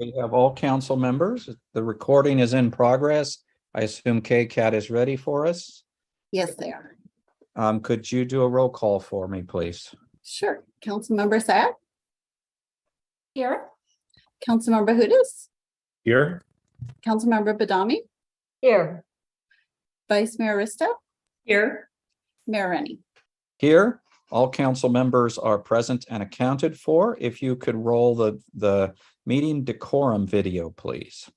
We have all council members. The recording is in progress. I assume KCAT is ready for us. Yes, they are. Could you do a roll call for me, please? Sure. Councilmember Sack, Here. Councilmember Hudas, Here. Councilmember Badami, Here. Vice Mayor Risto, Here. Mayor Rennie. Here, all council members are present and accounted for. If you could roll the meeting decorum video, please.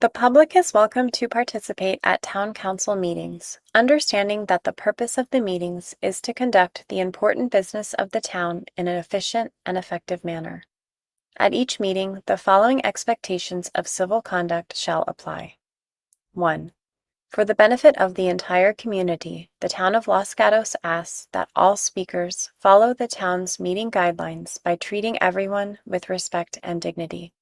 The public is welcome to participate at town council meetings, understanding that the purpose of the meetings is to conduct the important business of the town in an efficient and effective manner. At each meeting, the following expectations of civil conduct shall apply. 1. For the benefit of the entire community, the town of Los Gatos asks that all speakers follow the town's meeting guidelines by treating everyone with respect and dignity.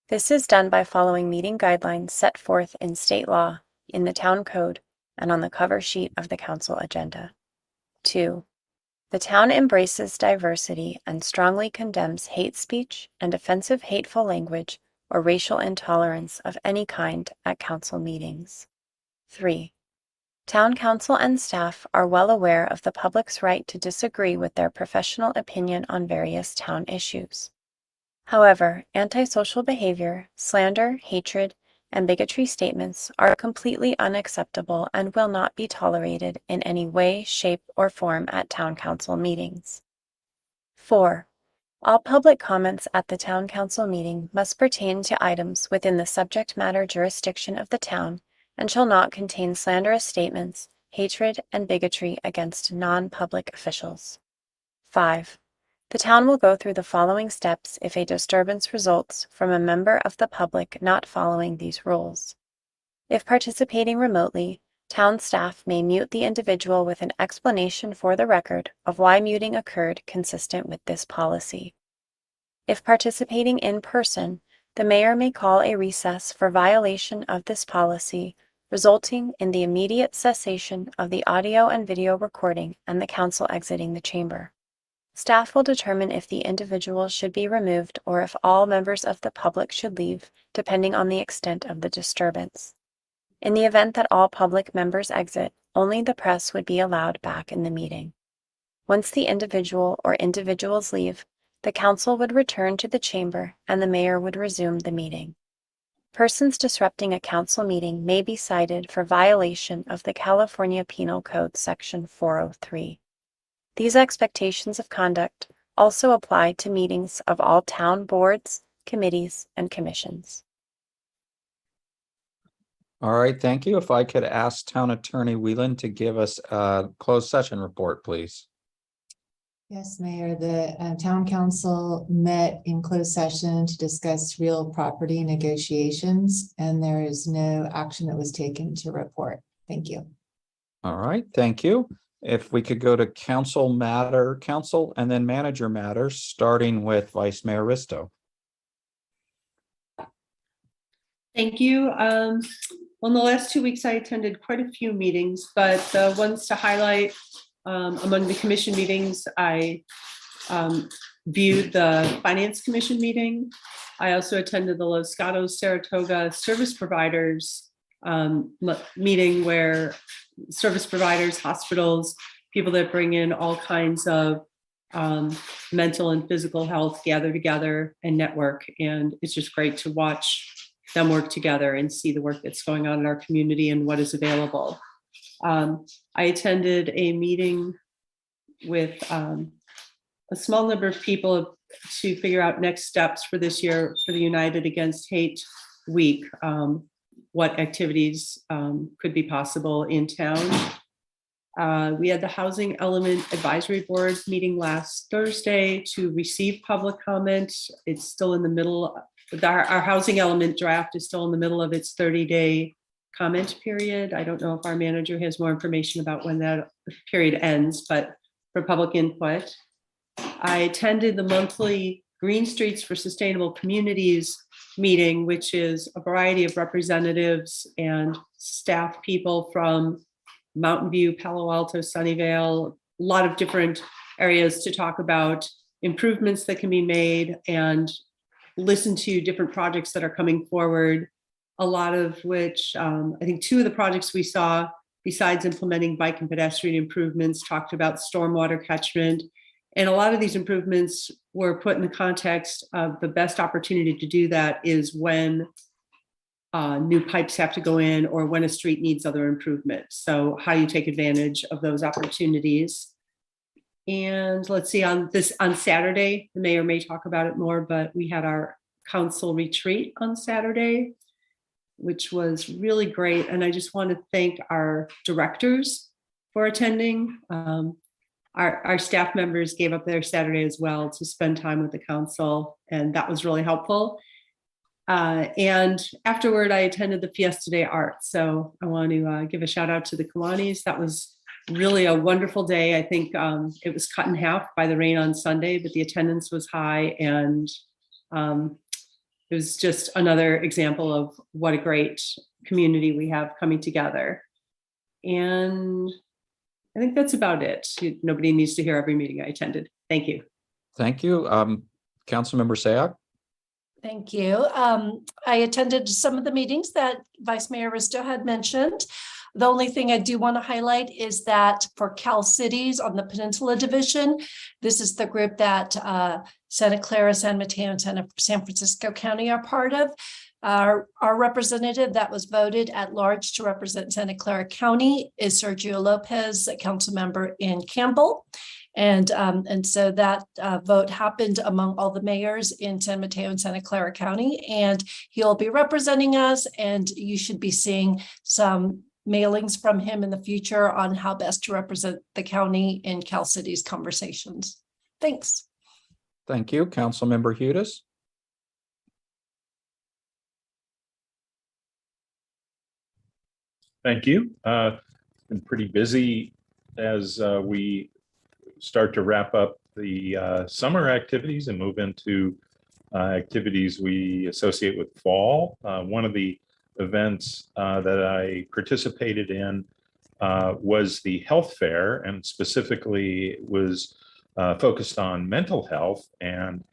This is done by following meeting guidelines set forth in state law, in the town code, and on the cover sheet of the council agenda. 2. The town embraces diversity and strongly condemns hate speech and offensive hateful language or racial intolerance of any kind at council meetings. 3. Town council and staff are well aware of the public's right to disagree with their professional opinion on various town issues. However, antisocial behavior, slander, hatred, and bigotry statements are completely unacceptable and will not be tolerated in any way, shape, or form at town council meetings. 4. All public comments at the town council meeting must pertain to items within the subject matter jurisdiction of the town and shall not contain slanderous statements, hatred, and bigotry against non-public officials. 5. The town will go through the following steps if a disturbance results from a member of the public not following these rules. If participating remotely, town staff may mute the individual with an explanation for the record of why muting occurred consistent with this policy. If participating in person, the mayor may call a recess for violation of this policy, resulting in the immediate cessation of the audio and video recording and the council exiting the chamber. Staff will determine if the individual should be removed or if all members of the public should leave, depending on the extent of the disturbance. In the event that all public members exit, only the press would be allowed back in the meeting. Once the individual or individuals leave, the council would return to the chamber and the mayor would resume the meeting. Persons disrupting a council meeting may be cited for violation of the California Penal Code Section 403. These expectations of conduct also apply to meetings of all town boards, committees, and commissions. All right, thank you. If I could ask Town Attorney Whelan to give us a closed session report, please. Yes, Mayor, the town council met in closed session to discuss real property negotiations, and there is no action that was taken to report. Thank you. All right, thank you. If we could go to council and then manager matters, starting with Vice Mayor Risto. Thank you. Well, in the last 2 weeks, I attended quite a few meetings, but the ones to highlight among the commission meetings, I viewed the Finance Commission meeting. I also attended the Los Gatos Saratoga Service Providers meeting, where service providers, hospitals, people that bring in all kinds of mental and physical health gather together and network. And it's just great to watch them work together and see the work that's going on in our community and what is available. I attended a meeting with a small number of people to figure out next steps for this year for the United Against Hate Week. What activities could be possible in town. We had the Housing Element Advisory Board meeting last Thursday to receive public comment. It's still in the middle. Our Housing Element draft is still in the middle of its 30-day comment period. I don't know if our manager has more information about when that period ends, but for public input. I attended the monthly Green Streets for Sustainable Communities meeting, which is a variety of representatives and staff people from Mountain View, Palo Alto, Sunnyvale, a lot of different areas to talk about improvements that can be made and listen to different projects that are coming forward, a lot of which I think 2 of the projects we saw, besides implementing bike and pedestrian improvements, talked about stormwater catchment. And a lot of these improvements were put in the context of the best opportunity to do that is when new pipes have to go in or when a street needs other improvements. So how you take advantage of those opportunities. And let's see, on Saturday, the mayor may talk about it more, but we had our council retreat on Saturday, which was really great. And I just want to thank our directors for attending. Our staff members gave up their Saturday as well to spend time with the council, and that was really helpful. And afterward, I attended the Fiesta Day Art. So I want to give a shout out to the Kiwanis. That was really a wonderful day. I think it was cut in half by the rain on Sunday, but the attendance was high, and it was just another example of what a great community we have coming together. And I think that's about it. Nobody needs to hear every meeting I attended. Thank you. Thank you. Councilmember Sayak. Thank you. I attended some of the meetings that Vice Mayor Risto had mentioned. The only thing I do want to highlight is that for Cal Cities on the Peninsula Division, this is the group that Santa Clara, San Mateo, and San Francisco County are part of. Our representative that was voted at large to represent Santa Clara County is Sergio Lopez, a council member in Campbell. And so that vote happened among all the mayors in San Mateo and Santa Clara County, and he'll be representing us, and you should be seeing some mailings from him in the future on how best to represent the county in Cal Cities conversations. Thanks. Thank you. Councilmember Hudes. Thank you. Been pretty busy as we start to wrap up the summer activities and move into activities we associate with fall. One of the events that I participated in was the health fair, and specifically was focused on mental health. And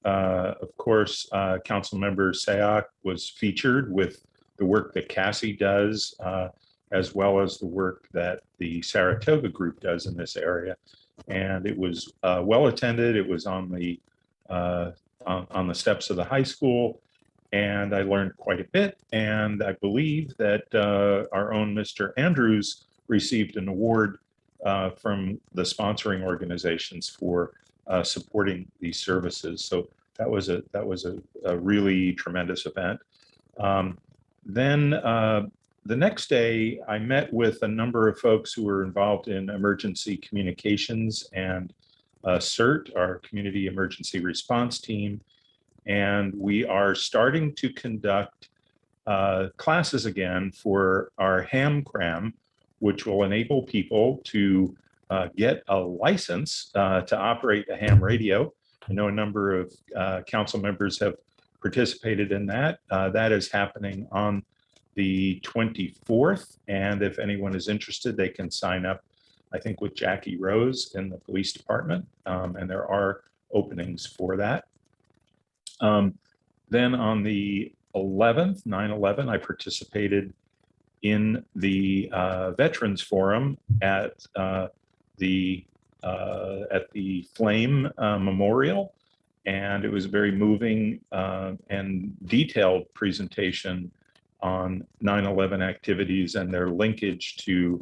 of course, Councilmember Sayak was featured with the work that Cassie does, as well as the work that the Saratoga group does in this area. And it was well attended. It was on the steps of the high school, and I learned quite a bit. And I believe that our own Mr. Andrews received an award from the sponsoring organizations for supporting these services. So that was a really tremendous event. Then the next day, I met with a number of folks who were involved in emergency communications and CERT, our Community Emergency Response Team. And we are starting to conduct classes again for our ham cram, which will enable people to get a license to operate a ham radio. I know a number of council members have participated in that. That is happening on the 24th. And if anyone is interested, they can sign up, I think, with Jackie Rose in the police department. And there are openings for that. Then on the 11th, 9/11, I participated in the Veterans Forum at the Flame Memorial. And it was a very moving and detailed presentation on 9/11 activities and their linkage to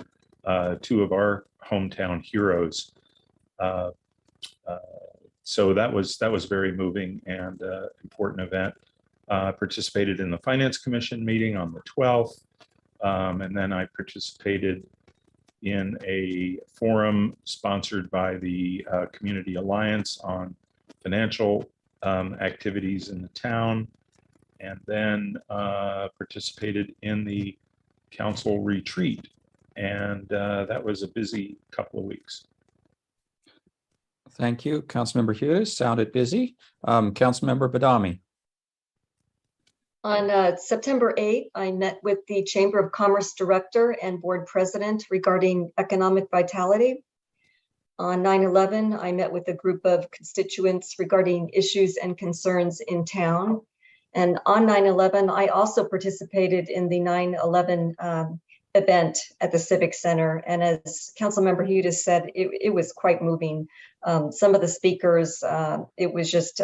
2 of our hometown heroes. So that was very moving and important event. Participated in the Finance Commission meeting on the 12th. And then I participated in a forum sponsored by the Community Alliance on financial activities in the town, and then participated in the council retreat. And that was a busy couple of weeks. Thank you. Councilmember Hudes, sounded busy. Councilmember Badami. On September 8th, I met with the Chamber of Commerce Director and Board President regarding economic vitality. On 9/11, I met with a group of constituents regarding issues and concerns in town. And on 9/11, I also participated in the 9/11 event at the Civic Center. And as Councilmember Hughes said, it was quite moving. Some of the speakers, it was just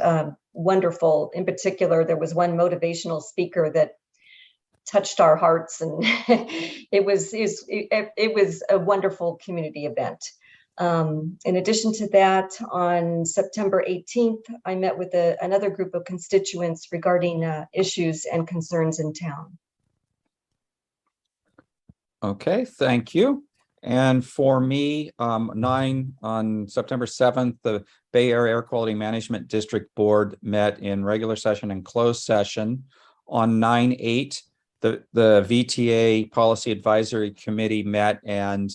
wonderful. In particular, there was one motivational speaker that touched our hearts, and it was a wonderful community event. In addition to that, on September 18th, I met with another group of constituents regarding issues and concerns in town. Okay, thank you. And for me, on September 7th, the Bay Area Air Quality Management District Board met in regular session and closed session. On 9/8, the VTA Policy Advisory Committee met, and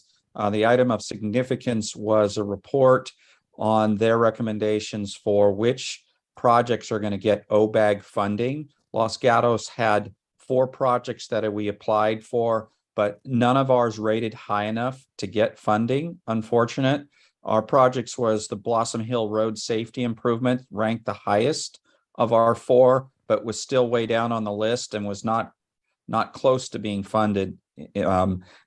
the item of significance was a report on their recommendations for which projects are going to get OBAG funding. Los Gatos had 4 projects that we applied for, but none of ours rated high enough to get funding. Unfortunate. Our projects was the Blossom Hill Road Safety Improvement, ranked the highest of our 4, but was still way down on the list and was not close to being funded.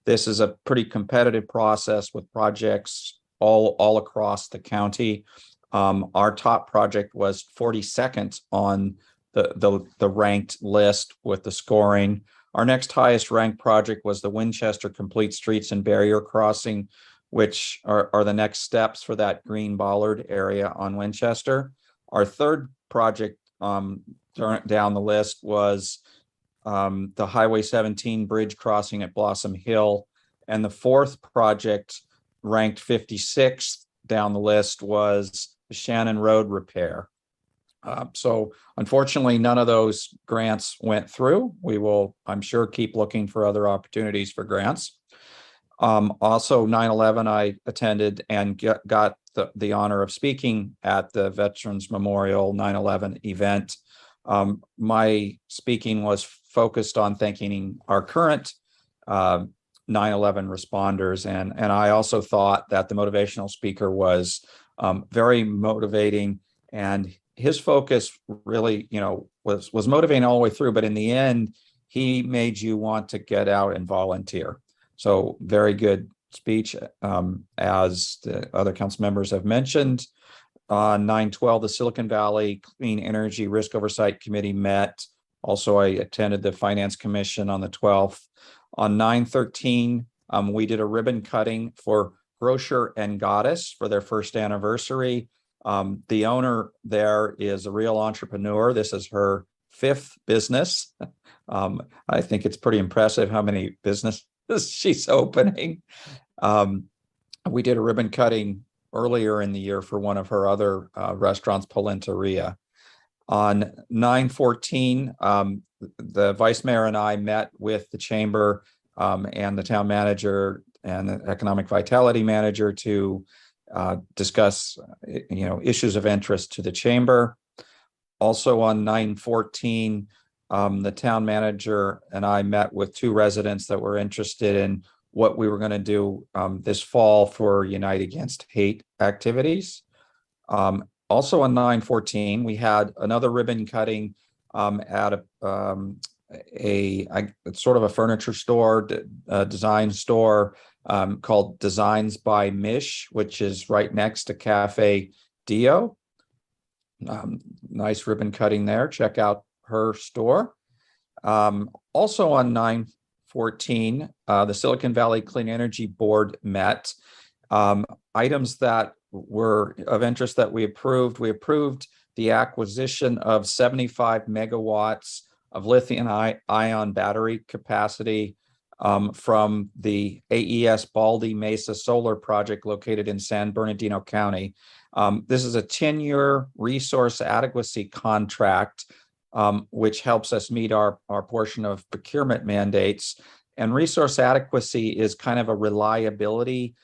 This is a pretty competitive process with projects all across the county. Our top project was 42nd on the ranked list with the scoring. Our next highest ranked project was the Winchester Complete Streets and Barrier Crossing, which are the next steps for that green bollard area on Winchester. Our third project down the list was the Highway 17 bridge crossing at Blossom Hill. And the fourth project, ranked 56th down the list, was the Shannon Road repair. So unfortunately, none of those grants went through. We will, I'm sure, keep looking for other opportunities for grants. Also, 9/11, I attended and got the honor of speaking at the Veterans Memorial 9/11 event. My speaking was focused on thanking our current 9/11 responders, and I also thought that the motivational speaker was very motivating, and his focus really, was motivating all the way through. But in the end, he made you want to get out and volunteer. So very good speech, as the other council members have mentioned. On 9/12, the Silicon Valley Clean Energy Risk Oversight Committee met. Also, I attended the Finance Commission on the 12th. On 9/13, we did a ribbon cutting for Grocer and Gatos for their first anniversary. The owner there is a real entrepreneur. This is her 5th business. I think it's pretty impressive how many businesses she's opening. We did a ribbon cutting earlier in the year for one of her other restaurants, Polenteria. On 9/14, the vice mayor and I met with the chamber and the town manager and the economic vitality manager to discuss, issues of interest to the chamber. Also on 9/14, the town manager and I met with 2 residents that were interested in what we were going to do this fall for Unite Against Hate activities. Also on 9/14, we had another ribbon cutting at it's sort of a furniture store, design store called Designs by Mish, which is right next to Cafe Dio. Nice ribbon cutting there. Check out her store. Also on 9/14, the Silicon Valley Clean Energy Board met. Items that were of interest that we approved the acquisition of 75 megawatts of lithium-ion battery capacity from the AES Baldy Mesa Solar Project located in San Bernardino County. This is a 10-year resource adequacy contract, which helps us meet our portion of procurement mandates. And resource adequacy is kind of a reliability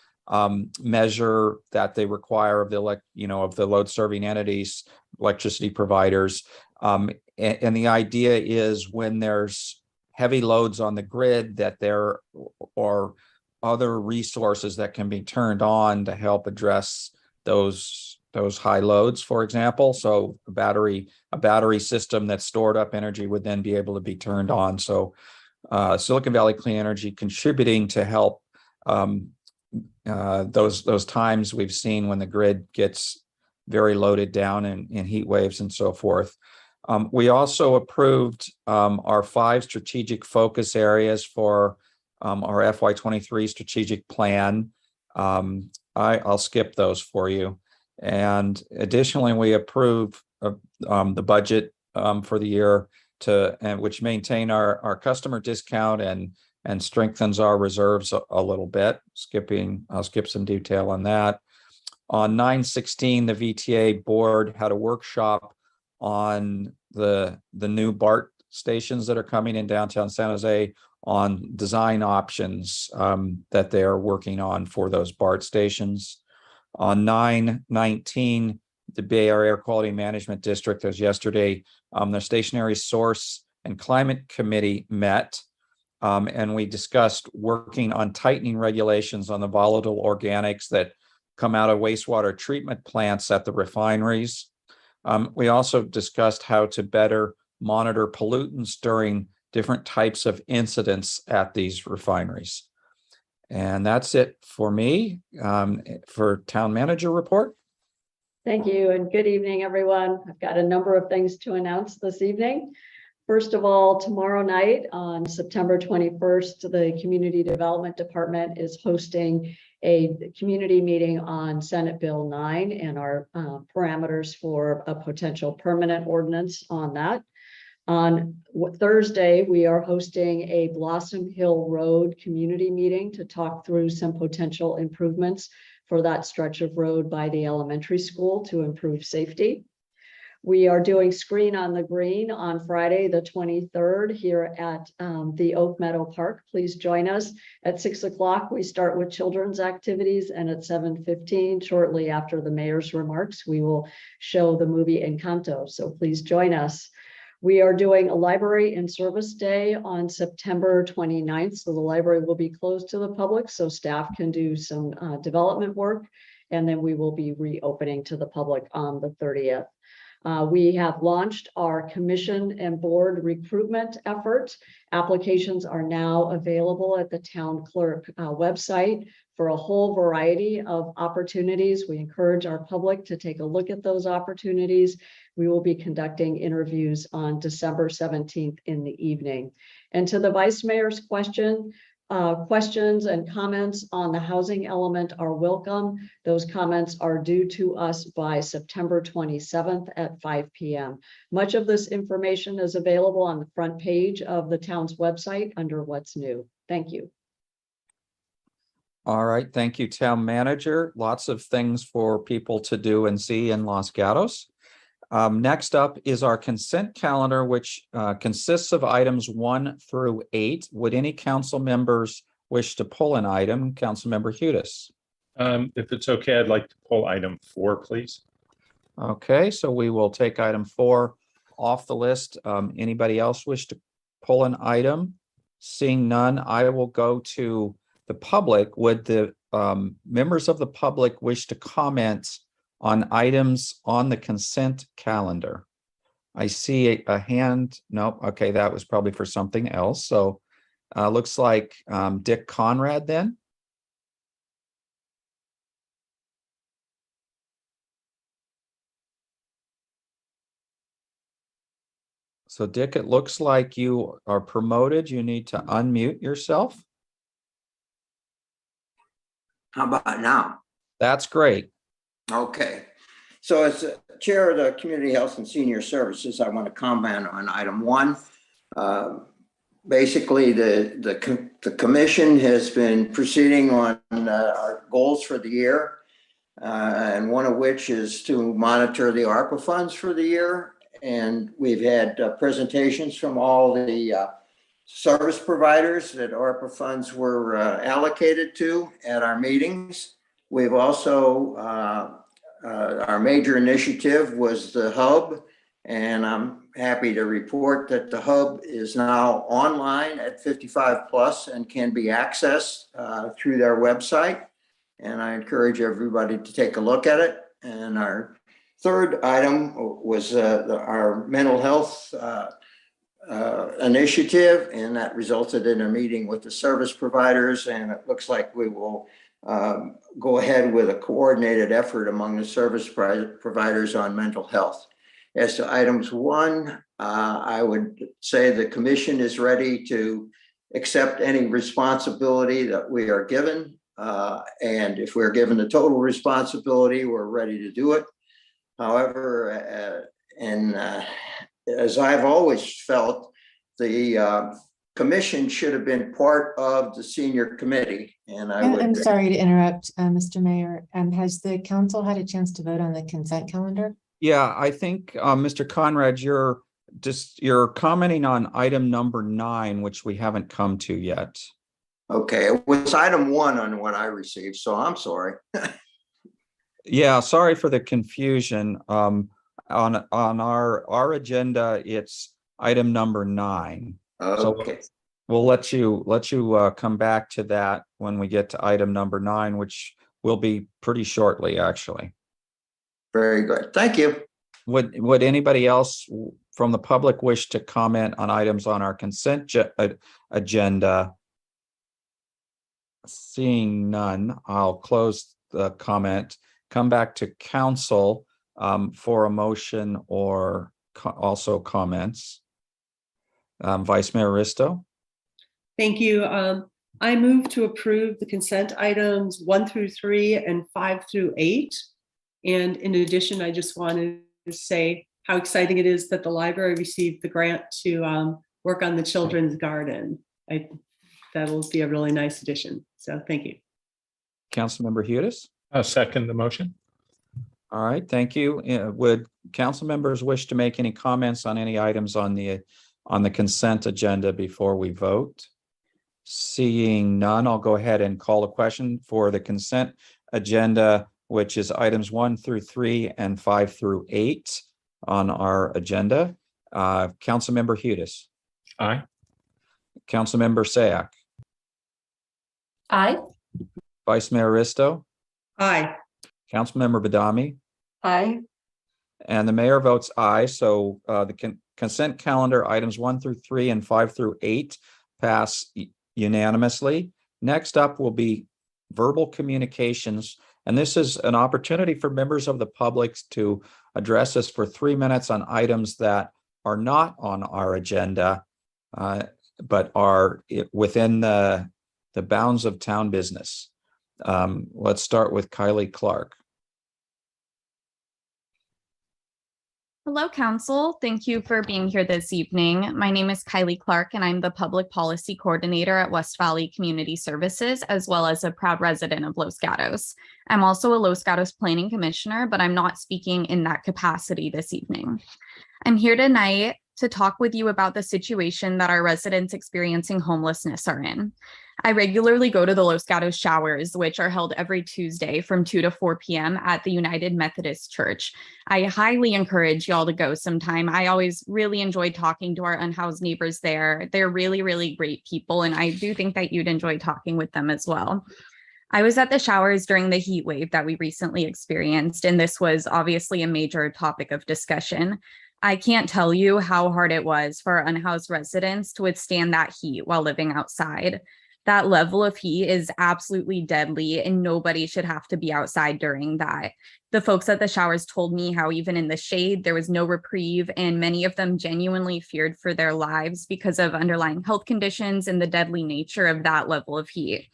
measure that they require of the load serving entities, electricity providers. And the idea is when there's heavy loads on the grid that there or other resources that can be turned on to help address those high loads, for example. So a battery system that stored up energy would then be able to be turned on. So Silicon Valley Clean Energy contributing to help those times we've seen when the grid gets very loaded down in heat waves and so forth. We also approved our 5 strategic focus areas for our FY23 strategic plan. I'll skip those for you. And additionally, we approved the budget for the year which maintain our customer discount and strengthens our reserves a little bit. I'll skip some detail on that. On 9/16, the VTA board had a workshop on the new BART stations that are coming in downtown San Jose on design options that they are working on for those BART stations. On 9/19, the Bay Area Air Quality Management District, as yesterday, the Stationary Source and Climate Committee met, and we discussed working on tightening regulations on the volatile organics that come out of wastewater treatment plants at the refineries. We also discussed how to better monitor pollutants during different types of incidents at these refineries. And that's it for me for town manager report. Thank you and good evening, everyone. I've got a number of things to announce this evening. First of all, tomorrow night on September 21st, the Community Development Department is hosting a community meeting on Senate Bill 9 and our parameters for a potential permanent ordinance on that. On Thursday, we are hosting a Blossom Hill Road community meeting to talk through some potential improvements for that stretch of road by the elementary school to improve safety. We are doing Screen on the Green on Friday, the 23rd here at the Oak Meadow Park. Please join us at 6 o'clock. We start with children's activities, and at 7:15, shortly after the mayor's remarks, we will show the movie Encanto. So please join us. We are doing a library and service day on September 29th. So the library will be closed to the public so staff can do some development work. And then we will be reopening to the public on the 30th. We have launched our commission and board recruitment effort. Applications are now available at the town clerk website for a whole variety of opportunities. We encourage our public to take a look at those opportunities. We will be conducting interviews on December 17th in the evening. And to the vice mayor's questions and comments on the housing element are welcome. Those comments are due to us by September 27th at 5 p.m. Much of this information is available on the front page of the town's website under What's New. Thank you. All right, thank you, town manager. Lots of things for people to do and see in Los Gatos. Next up is our consent calendar, which consists of items 1 through 8. Would any council members wish to pull an item? Councilmember Hudas. If it's okay, I'd like to pull item 4, please. Okay, so we will take item 4 off the list. Anybody else wish to pull an item? Seeing none, I will go to the public. Would the members of the public wish to comment on items on the consent calendar? I see a hand. Nope. Okay, that was probably for something else. So looks like Dick Conrad then. So Dick, it looks like you are promoted. You need to unmute yourself. How about now? That's great. Okay. So as chair of the Community Health and Senior Services, I want to comment on item 1. Basically, the commission has been proceeding on our goals for the year, and one of which is to monitor the ARPA funds for the year. And we've had presentations from all the service providers that ARPA funds were allocated to at our meetings. We've also, our major initiative was the hub And I'm happy to report that the hub is now online at 55 plus and can be accessed through their website. And I encourage everybody to take a look at it. And our third item was our mental health initiative, and that resulted in a meeting with the service providers. And it looks like we will go ahead with a coordinated effort among the service providers on mental health. As to items 1, I would say the commission is ready to accept any responsibility that we are given. And if we're given the total responsibility, we're ready to do it. However, as I've always felt, the commission should have been part of the senior committee. And I'm sorry to interrupt, Mr. Mayor. Has the council had a chance to vote on the consent calendar? Yeah, I think, Mr. Conrad, you're commenting on item number 9, which we haven't come to yet. Okay, it was item 1 on what I received, so I'm sorry. Yeah, sorry for the confusion. On our agenda, it's item number 9. Okay. So we'll let you come back to that when we get to item number 9, which will be pretty shortly, actually. Very good. Thank you. Would anybody else from the public wish to comment on items on our consent agenda? Seeing none, I'll close the comment, come back to council for a motion or also comments. Vice Mayor Risto. Thank you. I move to approve the consent items 1 through 3 and 5 through 8. And in addition, I just wanted to say how exciting it is that the library received the grant to work on the children's garden. That'll be a really nice addition. So thank you. Councilmember Hudis. I'll second the motion. All right, thank you. Would council members wish to make any comments on any items on the consent agenda before we vote? Seeing none, I'll go ahead and call a question for the consent agenda, which is items 1 through 3 and 5 through 8 on our agenda. Councilmember Hudis. Aye. Councilmember Sayak. Aye. Vice Mayor Risto. Aye. Councilmember Badami. Aye. And the mayor votes aye. So the consent calendar items 1 through 3 and 5 through 8 pass unanimously. Next up will be verbal communications. And this is an opportunity for members of the public to address us for 3 minutes on items that are not on our agenda, but are within the bounds of town business. Let's start with Kylie Clark. Hello, Council. Thank you for being here this evening. My name is Kylie Clark, and I'm the Public Policy Coordinator at West Valley Community Services, as well as a proud resident of Los Gatos. I'm also a Los Gatos Planning Commissioner, but I'm not speaking in that capacity this evening. I'm here tonight to talk with you about the situation that our residents experiencing homelessness are in. I regularly go to the Los Gatos showers, which are held every Tuesday from 2 to 4 p.m. at the United Methodist Church. I highly encourage y'all to go sometime. I always really enjoy talking to our unhoused neighbors there. They're really, really great people, and I do think that you'd enjoy talking with them as well. I was at the showers during the heat wave that we recently experienced, and this was obviously a major topic of discussion. I can't tell you how hard it was for our unhoused residents to withstand that heat while living outside. That level of heat is absolutely deadly, and nobody should have to be outside during that. The folks at the showers told me how even in the shade, there was no reprieve, and many of them genuinely feared for their lives because of underlying health conditions and the deadly nature of that level of heat.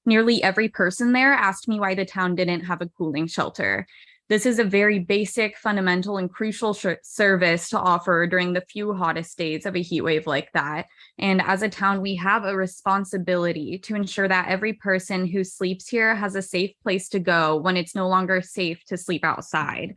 Nearly every person there asked me why the town didn't have a cooling shelter. This is a very basic, fundamental, and crucial service to offer during the few hottest days of a heat wave like that. And as a town, we have a responsibility to ensure that every person who sleeps here has a safe place to go when it's no longer safe to sleep outside.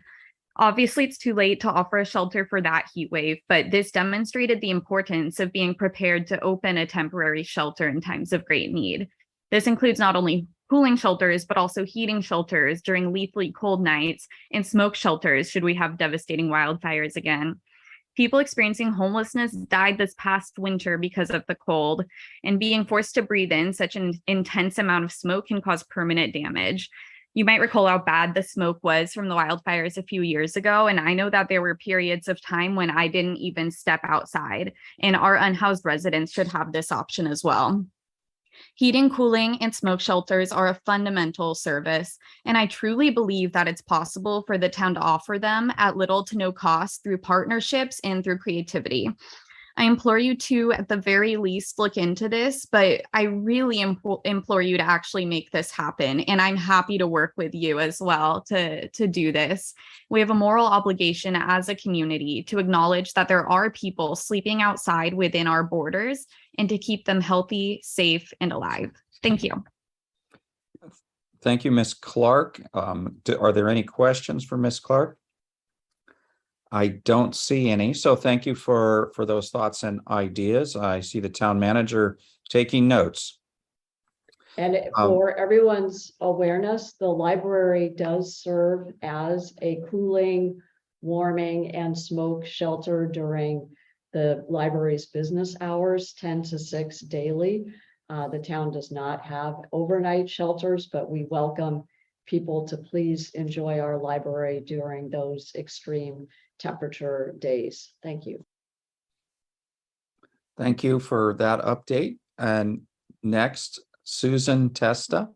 Obviously, it's too late to offer a shelter for that heat wave, but this demonstrated the importance of being prepared to open a temporary shelter in times of great need. This includes not only cooling shelters, but also heating shelters during lethally cold nights, and smoke shelters should we have devastating wildfires again. People experiencing homelessness died this past winter because of the cold, and being forced to breathe in such an intense amount of smoke can cause permanent damage. You might recall how bad the smoke was from the wildfires a few years ago, and I know that there were periods of time when I didn't even step outside, and our unhoused residents should have this option as well. Heating, cooling, and smoke shelters are a fundamental service, and I truly believe that it's possible for the town to offer them at little to no cost through partnerships and through creativity. I implore you to, at the very least, look into this, but I really implore you to actually make this happen. And I'm happy to work with you as well to do this. We have a moral obligation as a community to acknowledge that there are people sleeping outside within our borders and to keep them healthy, safe, and alive. Thank you. Thank you, Ms. Clark. Are there any questions for Ms. Clark? I don't see any, so thank you for those thoughts and ideas. I see the town manager taking notes. And for everyone's awareness, the library does serve as a cooling, warming, and smoke shelter during the library's business hours, 10 to 6 daily. The town does not have overnight shelters, but we welcome people to please enjoy our library during those extreme temperature days. Thank you. Thank you for that update. And next, Susan Testa.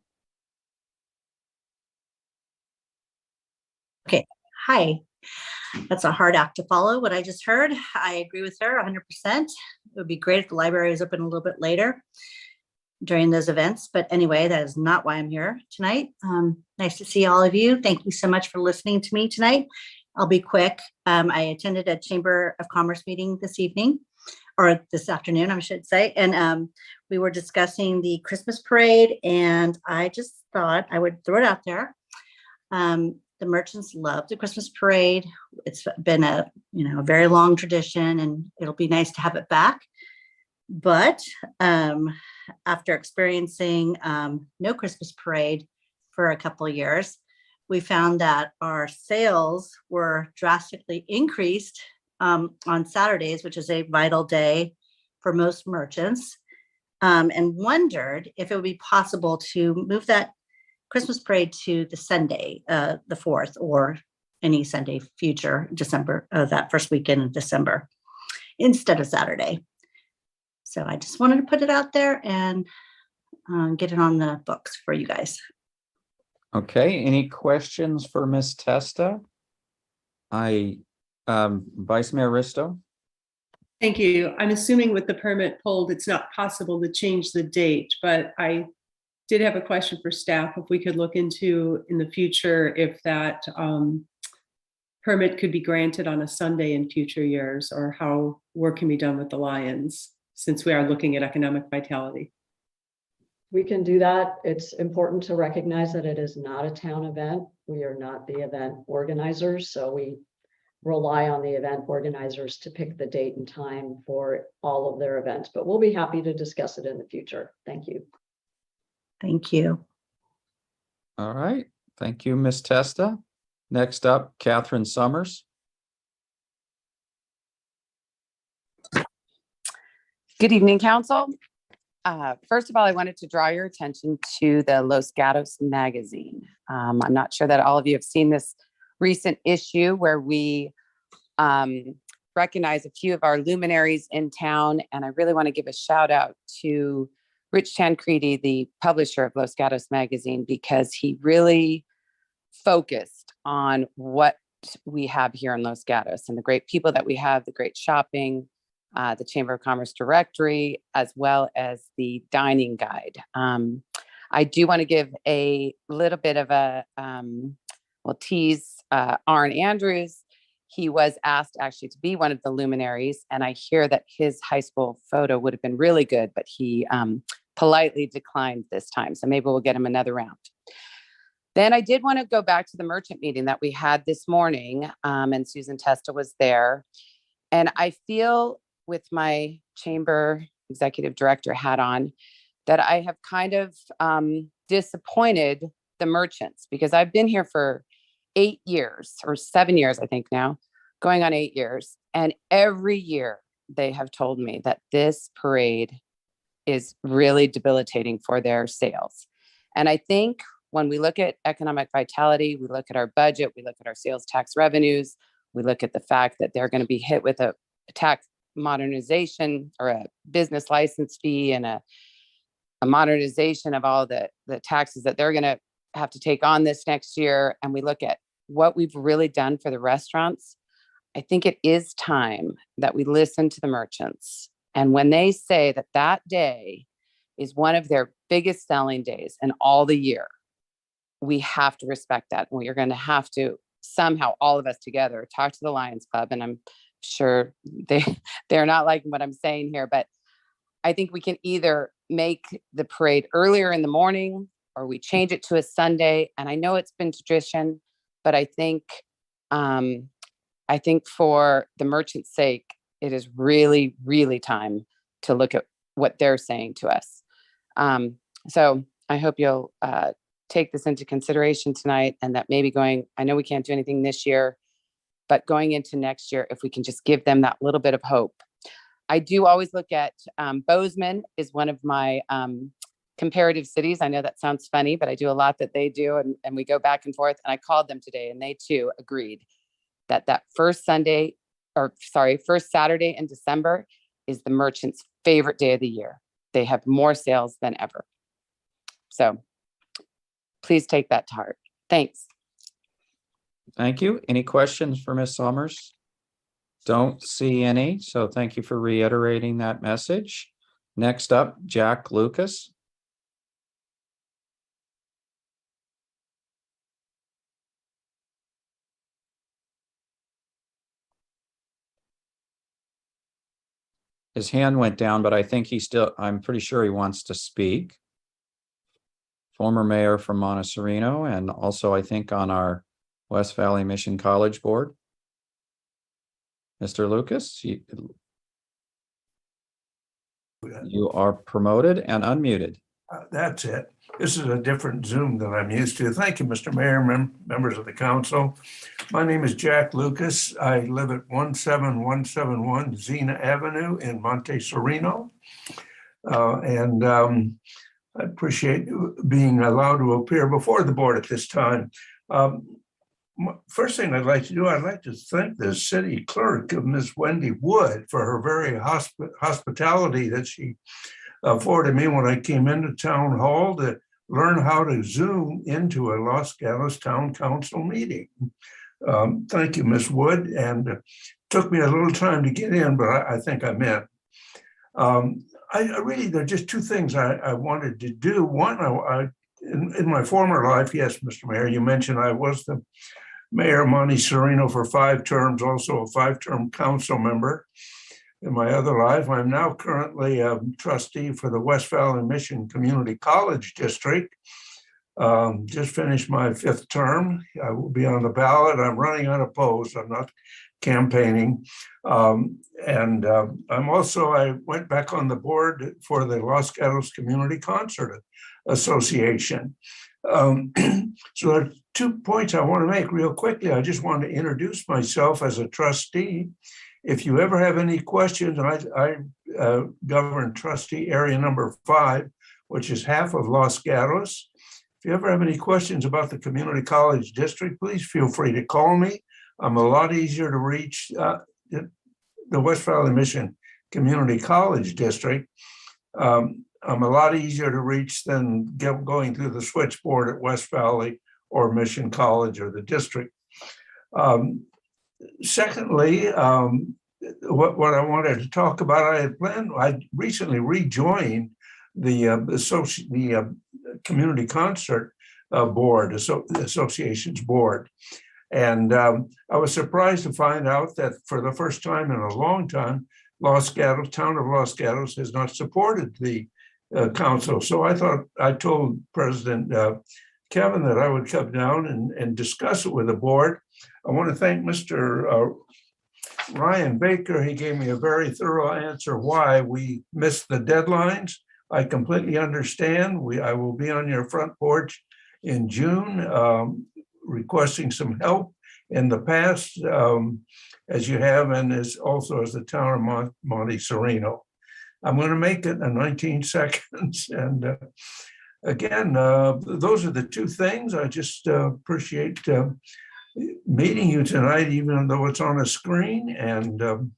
Okay, hi. That's a hard act to follow, what I just heard. I agree with her 100%. It would be great if the library was open a little bit later during those events. But anyway, that is not why I'm here tonight. Nice to see all of you. Thank you so much for listening to me tonight. I'll be quick. I attended a Chamber of Commerce meeting this evening, or this afternoon, I should say. And we were discussing the Christmas parade, and I just thought I would throw it out there. The merchants love the Christmas parade. It's been a very long tradition, and it'll be nice to have it back. But after experiencing no Christmas parade for a couple of years, we found that our sales were drastically increased on Saturdays, which is a vital day for most merchants, and wondered if it would be possible to move that Christmas parade to the Sunday, the 4th, or any Sunday future, December, that first weekend in December, instead of Saturday. So I just wanted to put it out there and get it on the books for you guys. Okay, any questions for Ms. Testa? Vice Mayor Risto? Thank you. I'm assuming with the permit pulled, it's not possible to change the date, but I did have a question for staff, if we could look into in the future if that permit could be granted on a Sunday in future years, or how work can be done with the Lions, since we are looking at economic vitality. We can do that. It's important to recognize that it is not a town event. We are not the event organizers, so we rely on the event organizers to pick the date and time for all of their events, but we'll be happy to discuss it in the future. Thank you. Thank you. All right, thank you, Ms. Testa. Next up, Catherine Summers. Good evening, Council. First of all, I wanted to draw your attention to the Los Gatos magazine. I'm not sure that all of you have seen this recent issue where we recognize a few of our luminaries in town, and I really want to give a shout out to Rich Tancredi, the publisher of Los Gatos magazine, because he really focused on what we have here in Los Gatos and the great people that we have, the great shopping, the Chamber of Commerce directory, as well as the dining guide. I do want to give a little bit of a tease Arn Andrews. He was asked actually to be one of the luminaries, and I hear that his high school photo would have been really good, but he politely declined this time. So maybe we'll get him another round. Then I did want to go back to the merchant meeting that we had this morning, and Susan Testa was there. And I feel with my chamber executive director hat on that I have kind of disappointed the merchants, because I've been here for 8 years or 7 years, I think now, going on 8 years. And every year they have told me that this parade is really debilitating for their sales. And I think when we look at economic vitality, we look at our budget, we look at our sales tax revenues, we look at the fact that they're going to be hit with a tax modernization or a business license fee and a modernization of all the taxes that they're going to have to take on this next year. And we look at what we've really done for the restaurants. I think it is time that we listen to the merchants. And when they say that that day is one of their biggest selling days in all the year, we have to respect that. And we are going to have to somehow, all of us together, talk to the Lions Club. And I'm sure they're not liking what I'm saying here, but I think we can either make the parade earlier in the morning or we change it to a Sunday. And I know it's been tradition, but I think for the merchant's sake, it is really, really time to look at what they're saying to us. So I hope you'll take this into consideration tonight, and that maybe I know we can't do anything this year, but going into next year, if we can just give them that little bit of hope. I do always look at Bozeman is one of my comparative cities. I know that sounds funny, but I do a lot that they do, and we go back and forth. And I called them today, and they too agreed that first Saturday in December is the merchant's favorite day of the year. They have more sales than ever. So please take that to heart. Thanks. Thank you. Any questions for Ms. Summers? Don't see any, so thank you for reiterating that message. Next up, Jack Lucas. His hand went down, but I think I'm pretty sure he wants to speak. Former mayor from Montecito, and also I think on our West Valley Mission College Board. Mr. Lucas, you are promoted and unmuted. That's it. This is a different Zoom than I'm used to. Thank you, Mr. Mayor, members of the council. My name is Jack Lucas. I live at 17171 Xena Avenue in Montecito. And I appreciate being allowed to appear before the board at this time. First thing I'd like to do, I'd like to thank the city clerk, Ms. Wendy Wood, for her very hospitality that she afforded me when I came into town hall to learn how to Zoom into a Los Gatos Town Council meeting. Thank you, Ms. Wood, and it took me a little time to get in, but I think I'm in. There are just two things I wanted to do. One, in my former life, yes, Mr. Mayor, you mentioned I was the mayor of Montecito for 5 terms, also a 5-term council member. In my other life, I'm now currently a trustee for the West Valley Mission Community College District. Just finished my 5th term. I will be on the ballot. I'm running unopposed. I'm not campaigning. I went back on the board for the Los Gatos Community Concert Association. So there are 2 points I want to make real quickly. I just want to introduce myself as a trustee. If you ever have any questions, I govern trustee area number 5, which is half of Los Gatos. If you ever have any questions about the community college district, please feel free to call me. I'm a lot easier to reach the West Valley Mission Community College District. I'm a lot easier to reach than going through the switchboard at West Valley or Mission College or the district. Secondly, what I wanted to talk about, I recently rejoined the Community Concert Board, the association's board. And I was surprised to find out that for the first time in a long time, town of Los Gatos has not supported the council. So I told President Kevin that I would come down and discuss it with the board. I want to thank Mr. Ryan Baker. He gave me a very thorough answer why we missed the deadlines. I completely understand. I will be on your front porch in June, requesting some help in the past, as you have, and as also as the town of Monte Sereno. I'm going to make it in 19 seconds. And again, those are the two things. I just appreciate meeting you tonight, even though it's on a screen. And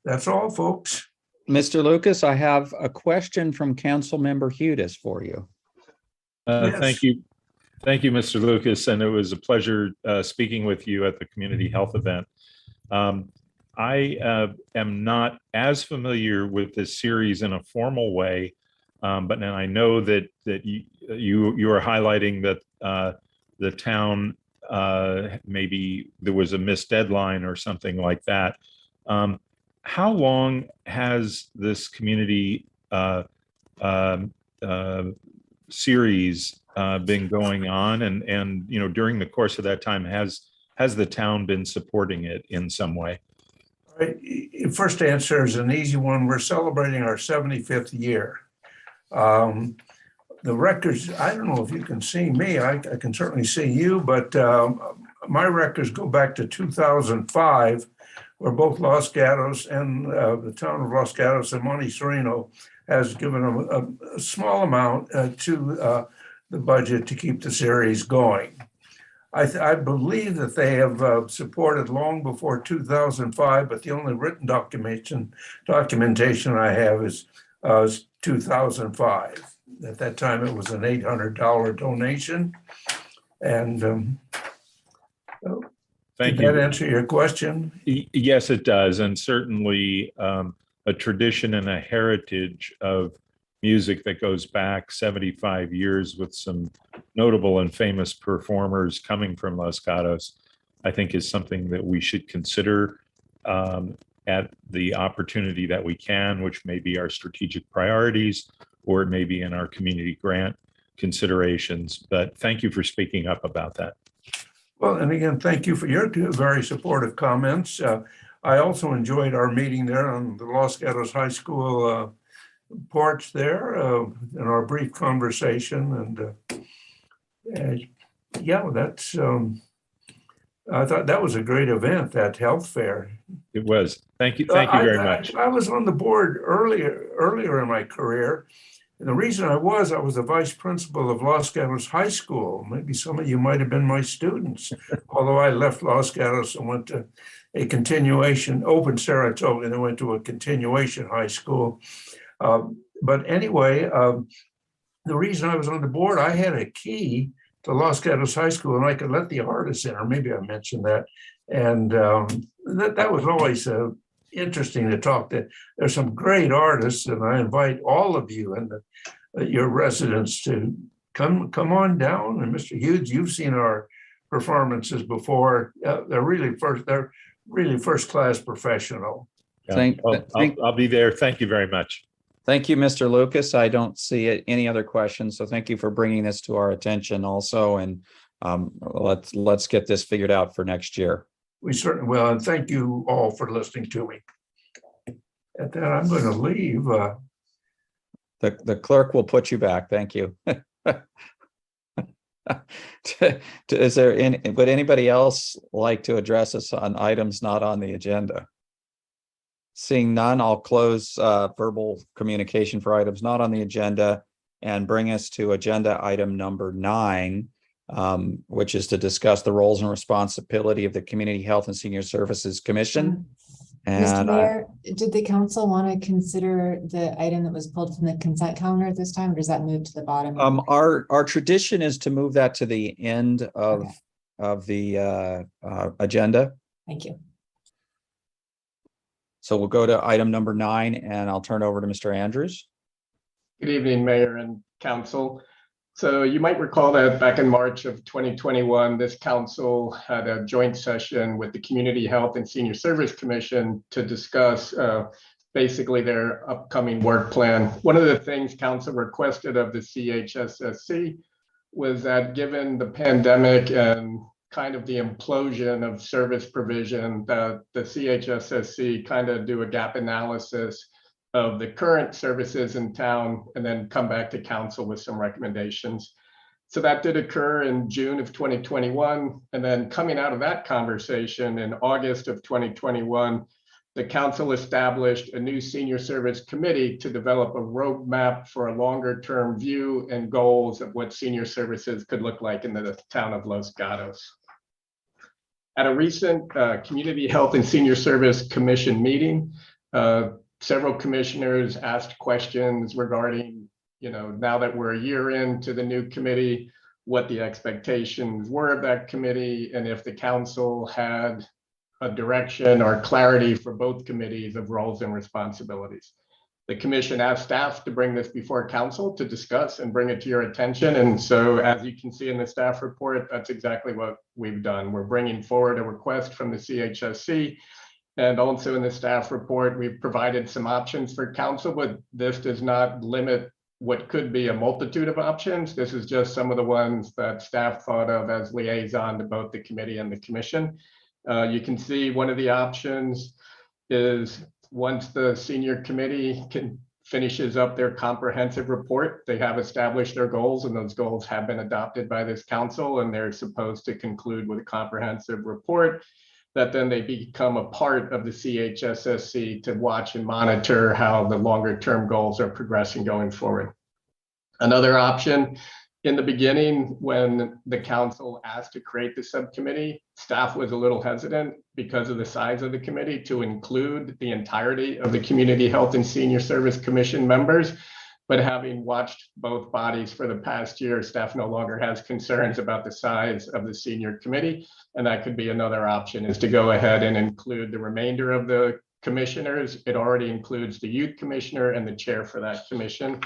that's all, folks. Mr. Lucas, I have a question from Councilmember Hudis for you. Yes. Thank you. Thank you, Mr. Lucas. And it was a pleasure speaking with you at the community health event. I am not as familiar with this series in a formal way, but now I know that you are highlighting that the town, maybe there was a missed deadline or something like that. How long has this community series been going on? And you know, during the course of that time, has the town been supporting it in some way? First answer is an easy one. We're celebrating our 75th year. The records, I don't know if you can see me, I can certainly see you, but my records go back to 2005, where both Los Gatos and the town of Los Gatos and Monte Sereno has given a small amount to the budget to keep the series going. I believe that they have supported long before 2005, but the only written documentation I have is 2005. At that time, it was an $800 donation. And Thank did you. that answer your question? Yes, it does. And certainly a tradition and a heritage of music that goes back 75 years with some notable and famous performers coming from Los Gatos, I think is something that we should consider at the opportunity that we can, which may be our strategic priorities, or it may be in our community grant considerations. But thank you for speaking up about that. Well, and again, thank you for your very supportive comments. I also enjoyed our meeting there on the Los Gatos High School porch there in our brief conversation. And yeah, that's, I thought that was a great event, that health fair. It was. Thank you. Thank you very much. I was on the board earlier in my career. And the reason I was the vice principal of Los Gatos High School. Maybe some of you might have been my students, although I left Los Gatos and went to a continuation, opened Saratoga, and then went to a continuation high school. But anyway, the reason I was on the board, I had a key to Los Gatos High School, and I could let the artists in, or maybe I mentioned that. And that was always interesting to talk to. There's some great artists, and I invite all of you and your residents to come on down. And Mr. Hughes, you've seen our performances before. They're really first-class professional. Yeah. I'll be there. Thank you very much. Thank you, Mr. Lucas. I don't see any other questions, so thank you for bringing this to our attention also. And let's get this figured out for next year. We certainly will, and thank you all for listening to me. At that, I'm going to leave. The clerk will put you back. Thank you. Is there would anybody else like to address us on items not on the agenda? Seeing none, I'll close verbal communication for items not on the agenda and bring us to agenda item number 9, which is to discuss the roles and responsibility of the Community Health and Senior Services Commission. Mr. Mayor, did the council want to consider the item that was pulled from the consent calendar at this time, or does that move to the bottom? Our tradition is to move that to the end of the agenda. Thank you. So we'll go to item number 9, and I'll turn over to Mr. Andrews. Good evening, Mayor and Council. So you might recall that back in March of 2021, this council had a joint session with the Community Health and Senior Service Commission to discuss basically their upcoming work plan. One of the things council requested of the CHSSC was that given the pandemic and kind of the implosion of service provision, that the CHSSC kind of do a gap analysis of the current services in town and then come back to council with some recommendations. So that did occur in June of 2021. And then coming out of that conversation in August of 2021, the council established a new senior service committee to develop a roadmap for a longer term view and goals of what senior services could look like in the town of Los Gatos. At a recent Community Health and Senior Service Commission meeting, several commissioners asked questions regarding, now that we're a year into the new committee, what the expectations were of that committee, and if the council had a direction or clarity for both committees of roles and responsibilities. The commission asked staff to bring this before council to discuss and bring it to your attention. And so as you can see in the staff report, that's exactly what we've done. We're bringing forward a request from the CHSC. And also in the staff report, we've provided some options for council, but this does not limit what could be a multitude of options. This is just some of the ones that staff thought of as liaison to both the committee and the commission. You can see one of the options is once the senior committee finishes up their comprehensive report, they have established their goals, and those goals have been adopted by this council, and they're supposed to conclude with a comprehensive report that then they become a part of the CHSSC to watch and monitor how the longer term goals are progressing going forward. Another option, in the beginning, when the council asked to create the subcommittee, staff was a little hesitant because of the size of the committee to include the entirety of the Community Health and Senior Service Commission members. But having watched both bodies for the past year, staff no longer has concerns about the size of the senior committee. And that could be another option, is to go ahead and include the remainder of the commissioners. It already includes the youth commissioner and the chair for that commission.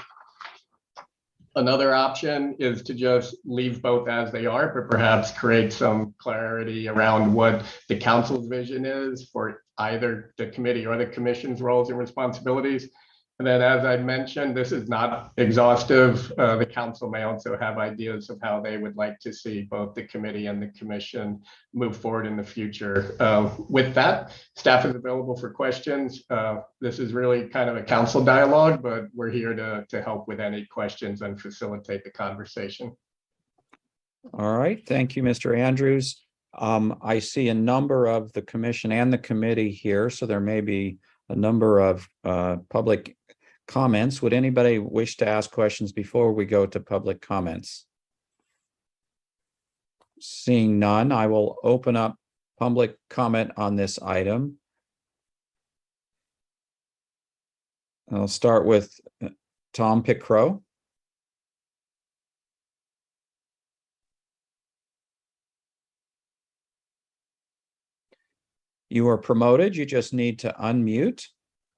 Another option is to just leave both as they are, but perhaps create some clarity around what the council's vision is for either the committee or the commission's roles and responsibilities. And then, as I mentioned, this is not exhaustive. The council may also have ideas of how they would like to see both the committee and the commission move forward in the future. With that, staff is available for questions. This is really kind of a council dialogue, but we're here to help with any questions and facilitate the conversation. All right, thank you, Mr. Andrews. I see a number of the commission and the committee here, so there may be a number of public comments. Would anybody wish to ask questions before we go to public comments? Seeing none, I will open up public comment on this item. I'll start with Tom Pickrow. You are promoted. You just need to unmute.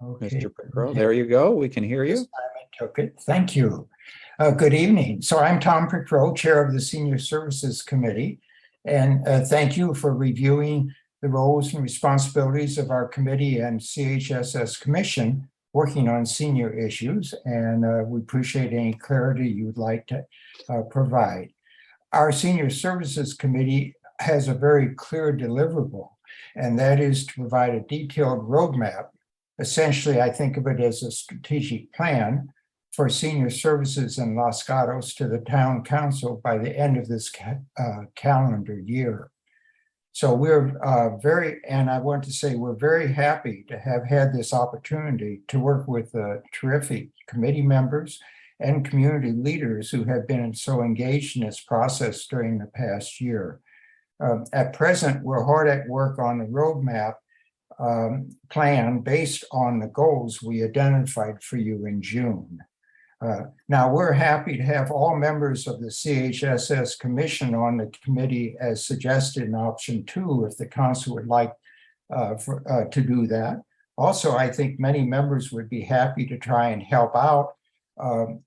Okay. Mr. Pickrow, there you go. We can hear you. This time I took it. Thank you. Good evening. So I'm Tom Pickrow, Chair of the Senior Services Committee, and thank you for reviewing the roles and responsibilities of our committee and CHSS Commission working on senior issues, and we appreciate any clarity you would like to provide. Our Senior Services Committee has a very clear deliverable, and that is to provide a detailed roadmap. Essentially, I think of it as a strategic plan for senior services in Los Gatos to the town council by the end of this calendar year. So we're I want to say we're very happy to have had this opportunity to work with terrific committee members and community leaders who have been so engaged in this process during the past year. At present, we're hard at work on the roadmap plan based on the goals we identified for you in June. Now, we're happy to have all members of the CHSS Commission on the committee as suggested in option 2, if the council would like to do that. Also, I think many members would be happy to try and help out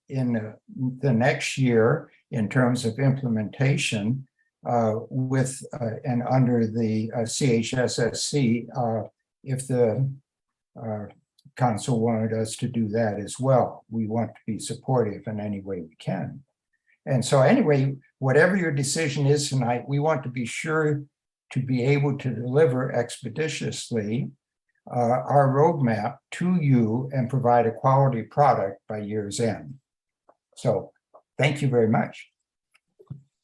in the next year in terms of implementation with and under the CHSSC if the council wanted us to do that as well. We want to be supportive in any way we can. And so anyway, whatever your decision is tonight, we want to be sure to be able to deliver expeditiously our roadmap to you and provide a quality product by year's end. So thank you very much.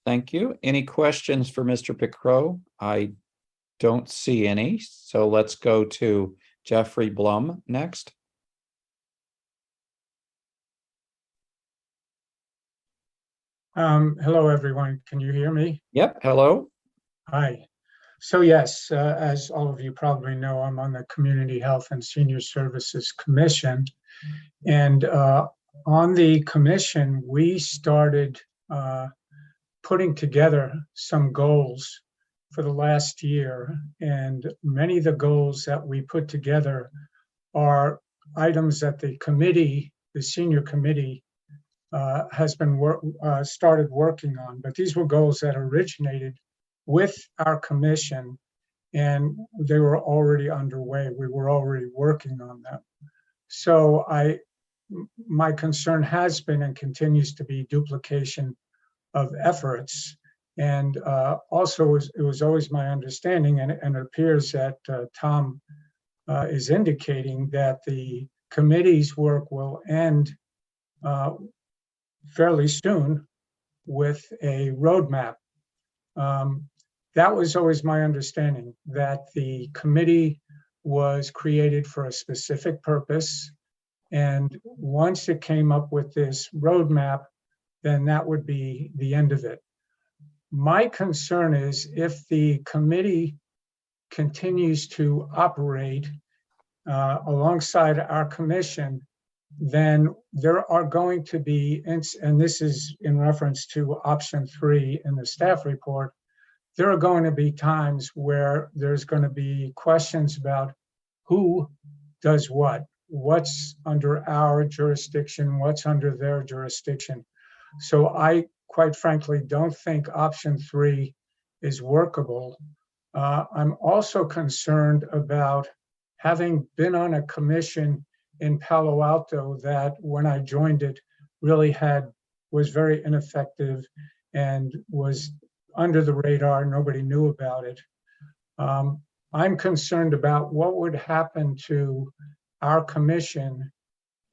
Thank you. Any questions for Mr. Pickrell? I don't see any. So let's go to Jeffrey Blum next. Hello, everyone. Can you hear me? Yep. Hello. Hi. So yes, as all of you probably know, I'm on the Community Health and Senior Services Commission. And on the commission, we started putting together some goals for the last year. And many of the goals that we put together are items that the committee, the senior committee, has been started working on. But these were goals that originated with our commission, and they were already underway. We were already working on them. So my concern has been and continues to be duplication of efforts. And also, it was always my understanding, and it appears that Tom is indicating that the committee's work will end fairly soon with a roadmap. That was always my understanding, that the committee was created for a specific purpose. And once it came up with this roadmap, then that would be the end of it. My concern is if the committee continues to operate alongside our commission, then there are going to be, and this is in reference to option 3 in the staff report, there are going to be times where there's going to be questions about who does what, what's under our jurisdiction, what's under their jurisdiction. So I, quite frankly, don't think option 3 is workable. I'm also concerned about having been on a commission in Palo Alto that when I joined it really was very ineffective and was under the radar. Nobody knew about it. I'm concerned about what would happen to our commission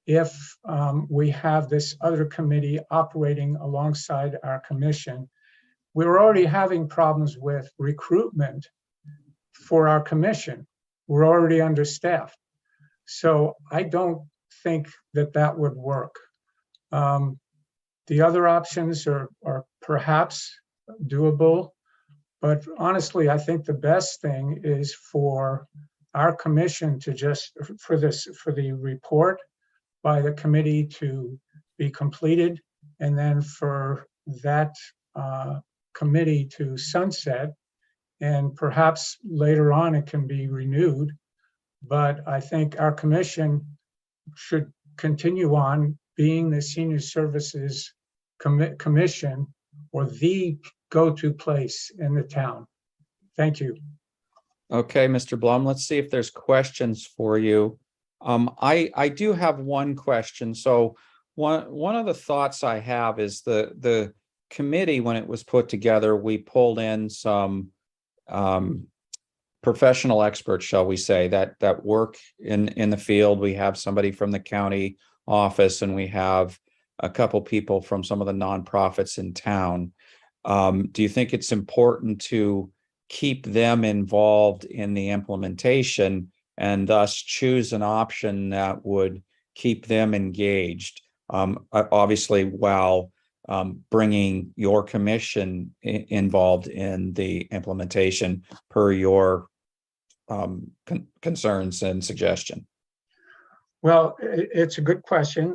if we have this other committee operating alongside our commission. We're already having problems with recruitment for our commission. We're already understaffed. So I don't think that that would work. The other options are perhaps doable, but honestly, I think the best thing is for our commission to just, for the report by the committee to be completed, and then for that committee to sunset, and perhaps later on it can be renewed. But I think our commission should continue on being the Senior Services Commission, or the go-to place in the town. Thank you. Okay, Mr. Blum, let's see if there's questions for you. I do have one question. So one of the thoughts I have is the committee, when it was put together, we pulled in some professional experts, shall we say, that work in the field. We have somebody from the county office, and we have a couple people from some of the nonprofits in town. Do you think it's important to keep them involved in the implementation and thus choose an option that would keep them engaged, obviously while bringing your commission involved in the implementation per your concerns and suggestion? Well, it's a good question.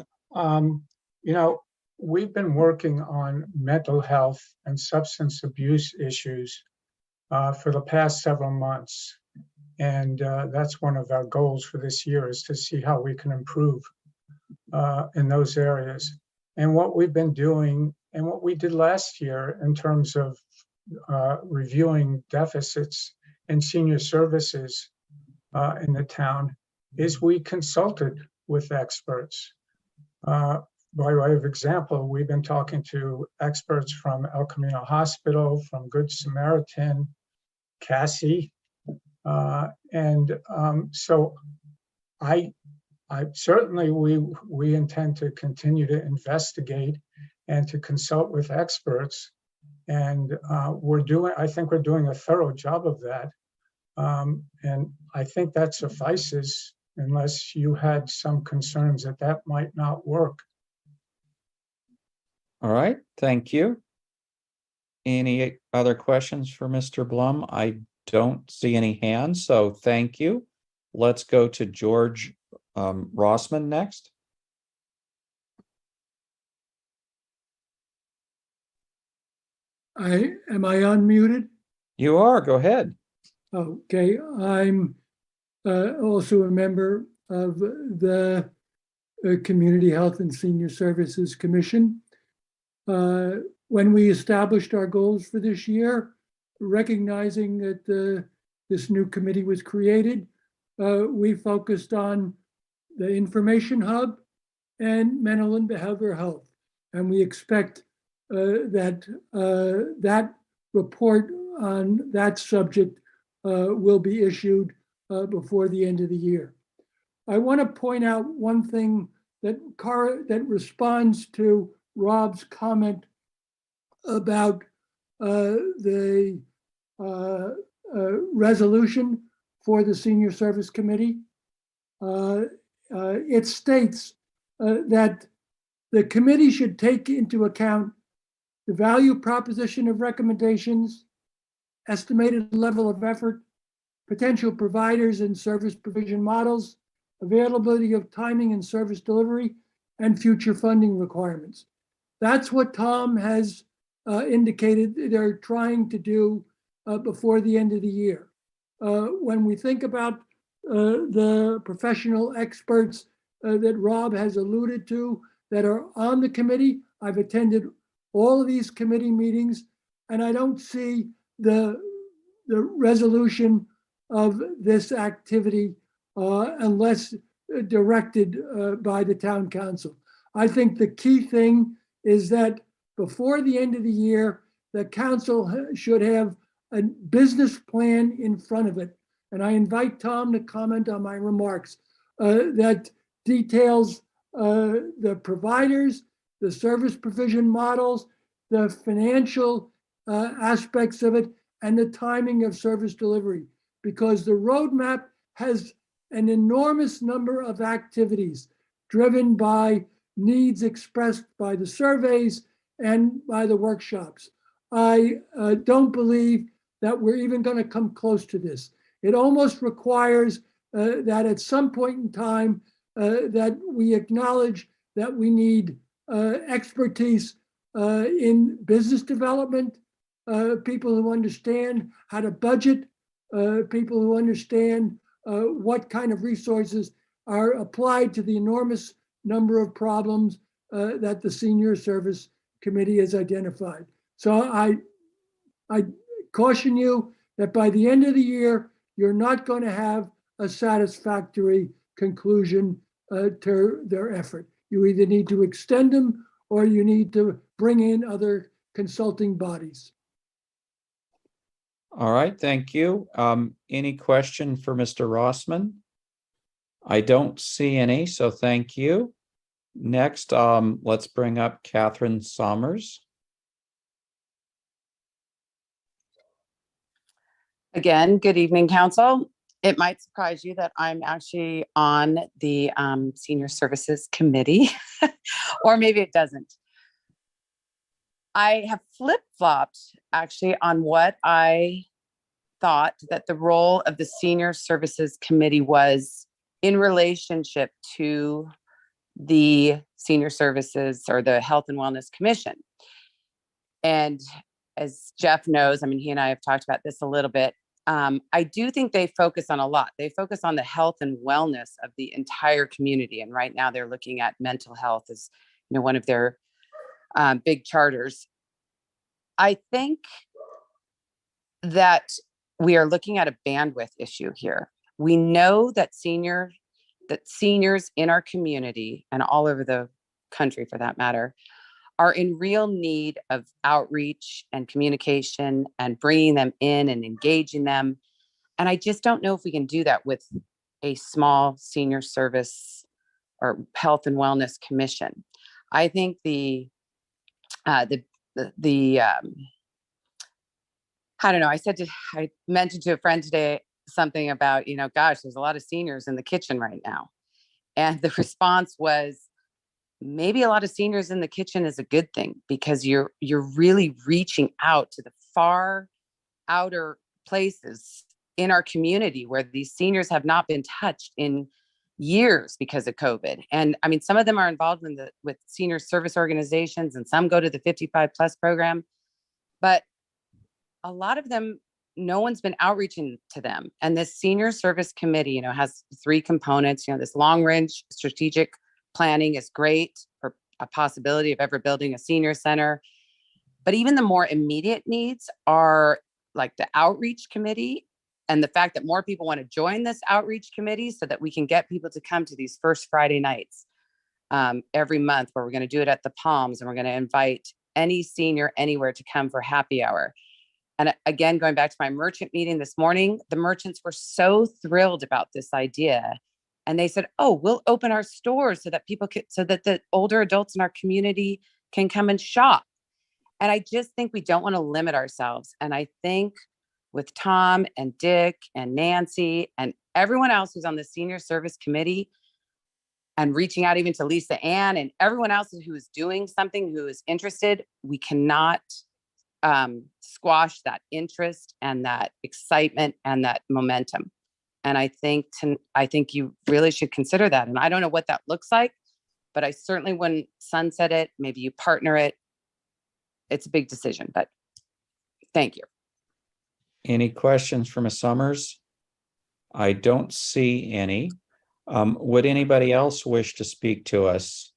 We've been working on mental health and substance abuse issues for the past several months. And that's one of our goals for this year, is to see how we can improve in those areas. And what we've been doing, and what we did last year in terms of reviewing deficits in senior services in the town, is we consulted with experts. By way of example, we've been talking to experts from El Camino Hospital, from Good Samaritan, Cassie, So I certainly, we intend to continue to investigate and to consult with experts. And I think we're doing a thorough job of that. And I think that suffices unless you had some concerns that that might not work. All right, thank you. Any other questions for Mr. Blum? I don't see any hands, so thank you. Let's go to George Rossman next. Am I unmuted? You are, go ahead. Okay, I'm also a member of the Community Health and Senior Services Commission. When we established our goals for this year, recognizing that this new committee was created, we focused on the information hub and mental and behavioral health. And we expect that that report on that subject will be issued before the end of the year. I want to point out one thing that responds to Rob's comment about the resolution for the Senior Service Committee. It states that the committee should take into account the value proposition of recommendations, estimated level of effort, potential providers and service provision models, availability of timing and service delivery, and future funding requirements. That's what Tom has indicated they're trying to do before the end of the year. When we think about the professional experts that Rob has alluded to that are on the committee, I've attended all of these committee meetings, and I don't see the resolution of this activity unless directed by the town council. I think the key thing is that before the end of the year, the council should have a business plan in front of it. And I invite Tom to comment on my remarks that details the providers, the service provision models, the financial aspects of it, and the timing of service delivery. Because the roadmap has an enormous number of activities driven by needs expressed by the surveys and by the workshops. I don't believe that we're even going to come close to this. It almost requires that at some point in time that we acknowledge that we need expertise in business development, people who understand how to budget, people who understand what kind of resources are applied to the enormous number of problems that the Senior Service Committee has identified. So I caution you that by the end of the year, you're not going to have a satisfactory conclusion to their effort. You either need to extend them or you need to bring in other consulting bodies. All right, thank you. Any question for Mr. Rossman? I don't see any, so thank you. Next, let's bring up Catherine Sommers. Again, good evening, Council. It might surprise you that I'm actually on the Senior Services Committee, or maybe it doesn't. I have flip-flopped actually on what I thought that the role of the Senior Services Committee was in relationship to the Senior Services or the Health and Wellness Commission. And as Jeff knows, I mean, he and I have talked about this a little bit. I do think they focus on a lot. They focus on the health and wellness of the entire community. And right now they're looking at mental health as, you know, one of their big charters. I think that we are looking at a bandwidth issue here. We know that seniors in our community and all over the country for that matter are in real need of outreach and communication and bringing them in and engaging them. And I just don't know if we can do that with a small senior service or health and wellness commission. I think I don't know, I mentioned to a friend today something about, gosh, there's a lot of seniors in the kitchen right now. And the response was, maybe a lot of seniors in the kitchen is a good thing, because you're really reaching out to the far outer places in our community where these seniors have not been touched in years because of COVID. And I mean, some of them are involved with senior service organizations, and some go to the 55+ program, but a lot of them, no one's been outreaching to them. And this senior service committee, has 3 components. This long range strategic planning is great for a possibility of ever building a senior center. But even the more immediate needs are like the outreach committee, and the fact that more people want to join this outreach committee so that we can get people to come to these first Friday nights every month, where we're going to do it at the Palms, and we're going to invite any senior anywhere to come for happy hour. And again, going back to my merchant meeting this morning, the merchants were so thrilled about this idea. And they said, oh, we'll open our stores so that so that the older adults in our community can come and shop. And I just think we don't want to limit ourselves. And I think with Tom and Dick and Nancy and everyone else who's on the senior service committee, and reaching out even to Lisa Ann and everyone else who is doing something, who is interested, we cannot squash that interest and that excitement and that momentum. And I think you really should consider that. And I don't know what that looks like, but I certainly wouldn't sunset it. Maybe you partner it. It's a big decision, but thank you. Any questions for Ms. Summers? I don't see any. Would anybody else wish to speak to us?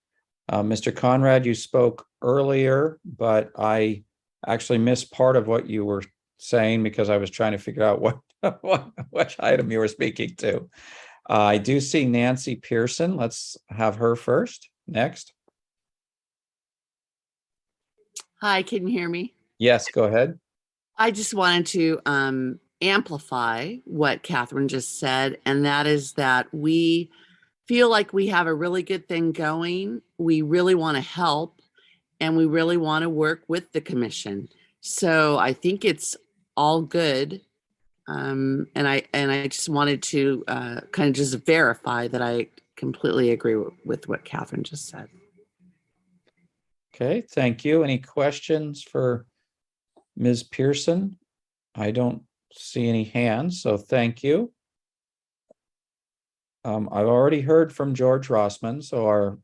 Mr. Conrad, you spoke earlier, but I actually missed part of what you were saying because I was trying to figure out which item you were speaking to. I do see Nancy Pearson. Let's have her first. Next. Hi, can you hear me? Yes, go ahead. I just wanted to amplify what Catherine just said, and that is that we feel like we have a really good thing going. We really want to help, and we really want to work with the commission. So I think it's all good. And I just wanted to kind of just verify that I completely agree with what Catherine just said. Okay, thank you. Any questions for Ms. Pearson? I don't see any hands, so thank you. I've already heard from George Rossman, so our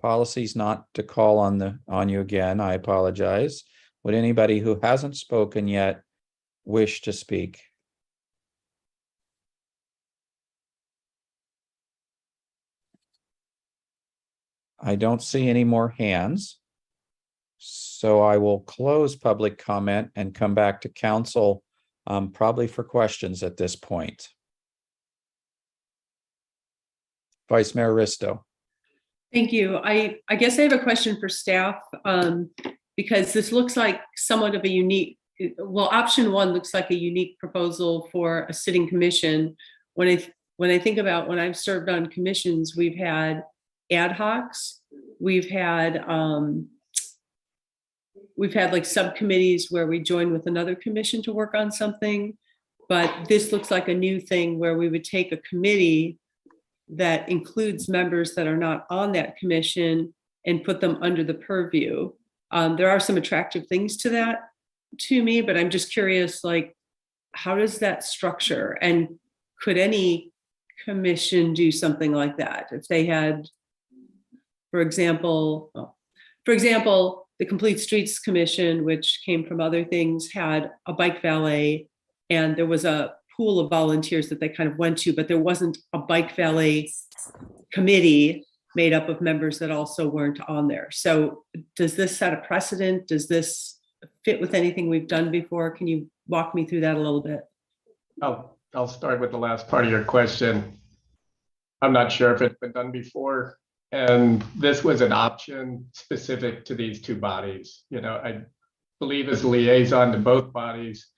policy's not to call on you again. I apologize. Would anybody who hasn't spoken yet wish to speak? I don't see any more hands. So I will close public comment and come back to council, probably for questions at this point. Vice Mayor Risto. Thank you. I guess I have a question for staff, because this looks like somewhat of a unique, well, option 1 looks like a unique proposal for a sitting commission. When I think about when I've served on commissions, we've had ad hocs, we've had like subcommittees where we join with another commission to work on something, but this looks like a new thing where we would take a committee that includes members that are not on that commission and put them under the purview. There are some attractive things to that to me, but I'm just curious, like, how does that structure? And could any commission do something like that? If they had, for example, the Complete Streets Commission, which came from other things, had a bike valet, and there was a pool of volunteers that they kind of went to, but there wasn't a bike valet committee made up of members that also weren't on there. So does this set a precedent? Does this fit with anything we've done before? Can you walk me through that a little bit? I'll start with the last part of your question. I'm not sure if it's been done before. And this was an option specific to these 2 bodies. I believe as liaison to both bodies,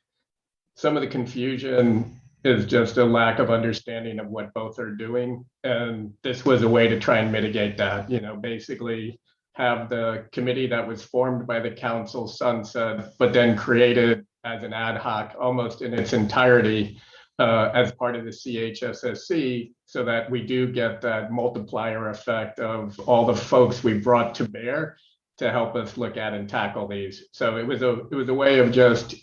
some of the confusion is just a lack of understanding of what both are doing. And this was a way to try and mitigate that, basically have the committee that was formed by the council sunset, but then created as an ad hoc almost in its entirety as part of the CHSSC, so that we do get that multiplier effect of all the folks we brought to bear to help us look at and tackle these. So it was a way of just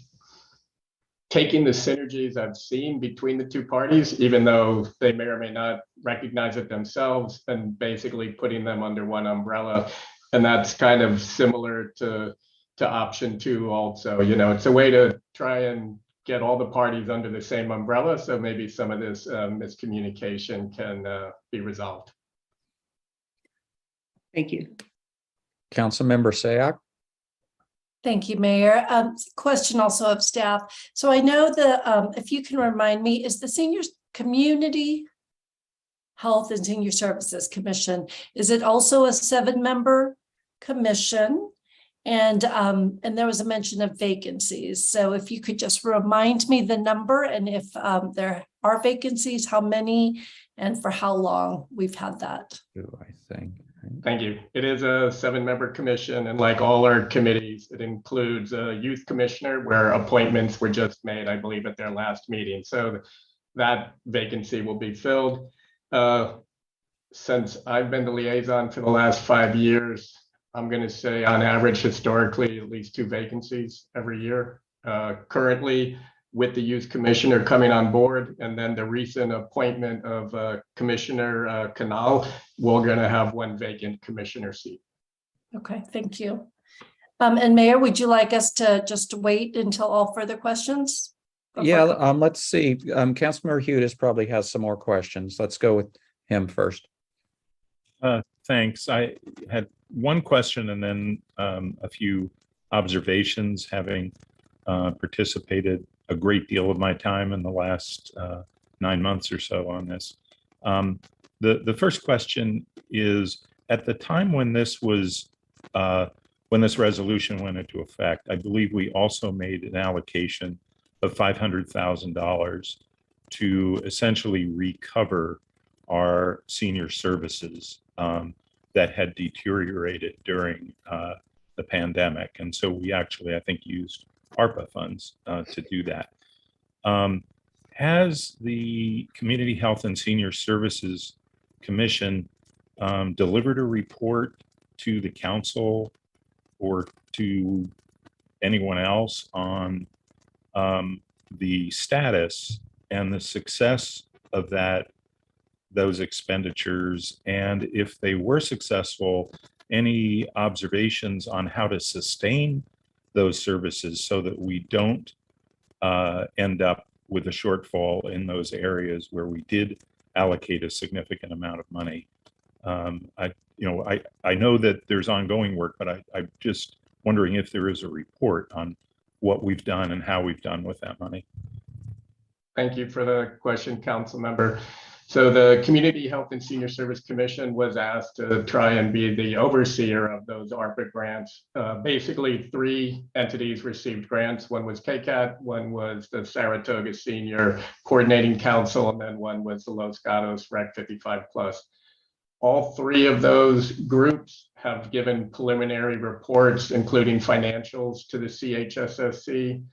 taking the synergies I've seen between the two parties, even though they may or may not recognize it themselves, and basically putting them under one umbrella. And that's kind of similar to option 2 also. It's a way to try and get all the parties under the same umbrella. So maybe some of this miscommunication can be resolved. Thank you. Councilmember Sayak. Thank you, Mayor. Question also of staff. So I know if you can remind me, is the Seniors Community Health and Senior Services Commission, is it also a 7-member commission? And there was a mention of vacancies. So if you could just remind me the number, and if there are vacancies, how many and for how long we've had that. I think. Thank you. It is a 7-member commission, and like all our committees, it includes a youth commissioner where appointments were just made, I believe, at their last meeting. So that vacancy will be filled. Since I've been the liaison for the last 5 years, I'm going to say on average, historically, at least 2 vacancies every year. Currently, with the youth commissioner coming on board, and then the recent appointment of Commissioner Canal, we're going to have 1 vacant commissioner seat. Okay, thank you. And Mayor, would you like us to just wait until all further questions? Yeah, let's see. Councilmember Hudes probably has some more questions. Let's go with him first. Thanks. I had one question and then a few observations, having participated a great deal of my time in the last 9 months or so on this. The first question is, at the time when this was when this resolution went into effect, I believe we also made an allocation of $500,000 to essentially recover our senior services that had deteriorated during the pandemic. And so we actually, I think, used ARPA funds to do that. Has the Community Health and Senior Services Commission delivered a report to the council or to anyone else on the status and the success of those expenditures, and if they were successful, any observations on how to sustain those services so that we don't end up with a shortfall in those areas where we did allocate a significant amount of money? I know that there's ongoing work, but I'm just wondering if there is a report on what we've done and how we've done with that money. Thank you for the question, Council Member. So the Community Health and Senior Service Commission was asked to try and be the overseer of those ARPA grants. Basically, 3 entities received grants. One was KCAT, one was the Saratoga Senior Coordinating Council, and then one was the Los Gatos Rec 55+. All 3 of those groups have given preliminary reports, including financials, to the CHSSC.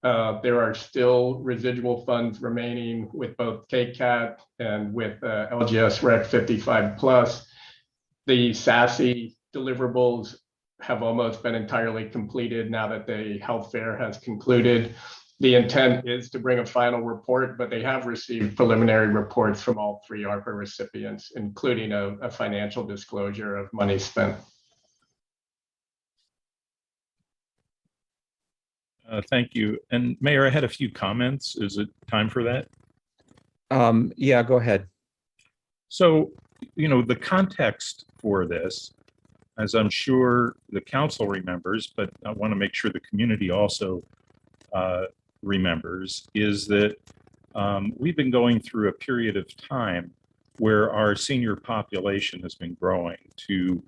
There are still residual funds remaining with both KCAT and with LGS Rec 55+. The SASE deliverables have almost been entirely completed now that the health fair has concluded. The intent is to bring a final report, but they have received preliminary reports from all 3 ARPA recipients, including a financial disclosure of money spent. Thank you. And Mayor, I had a few comments. Is it time for that? Yeah, go ahead. So, the context for this, as I'm sure the council remembers, but I want to make sure the community also remembers, is that we've been going through a period of time where our senior population has been growing to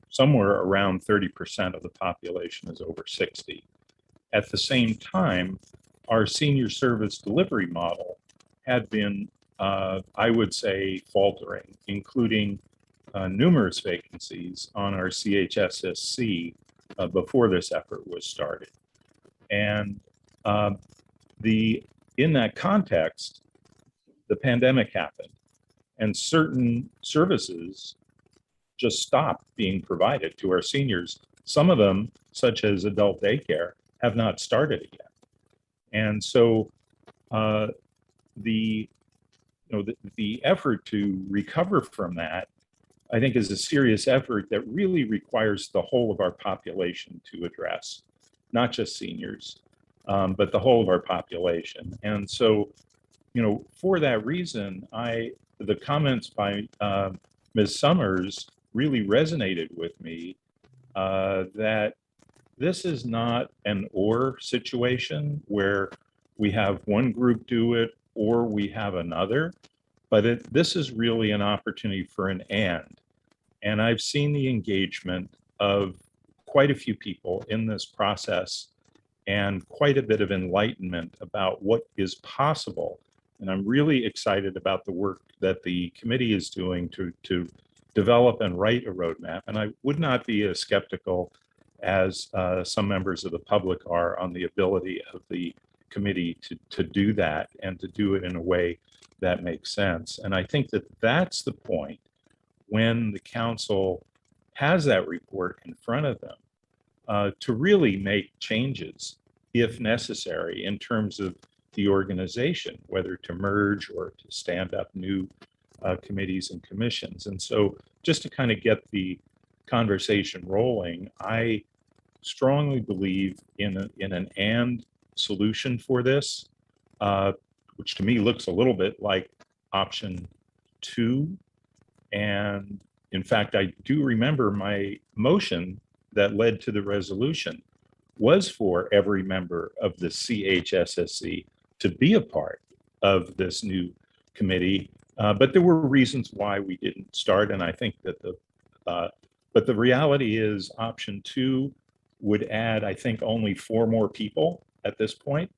somewhere around 30% of the population is over 60. At the same time, our senior service delivery model had been, I would say, faltering, including numerous vacancies on our CHSSC before this effort was started. And in that context, the pandemic happened, and certain services just stopped being provided to our seniors. Some of them, such as adult daycare, have not started yet. And so the effort to recover from that, I think, is a serious effort that really requires the whole of our population to address, not just seniors, but the whole of our population. And so, for that reason, the comments by Ms. Summers really resonated with me, that this is not an or situation where we have one group do it or we have another, but this is really an opportunity for an and. And I've seen the engagement of quite a few people in this process and quite a bit of enlightenment about what is possible. And I'm really excited about the work that the committee is doing to develop and write a roadmap. And I would not be as skeptical as some members of the public are on the ability of the committee to do that and to do it in a way that makes sense. And I think that that's the point when the council has that report in front of them to really make changes if necessary in terms of the organization, whether to merge or to stand up new committees and commissions. And so just to kind of get the conversation rolling, I strongly believe in an and solution for this, which to me looks a little bit like option 2. And in fact, I do remember my motion that led to the resolution was for every member of the CHSSC to be a part of this new committee. But there were reasons why we didn't start. And I think that but the reality is option 2 would add, I think, only 4 more people at this point.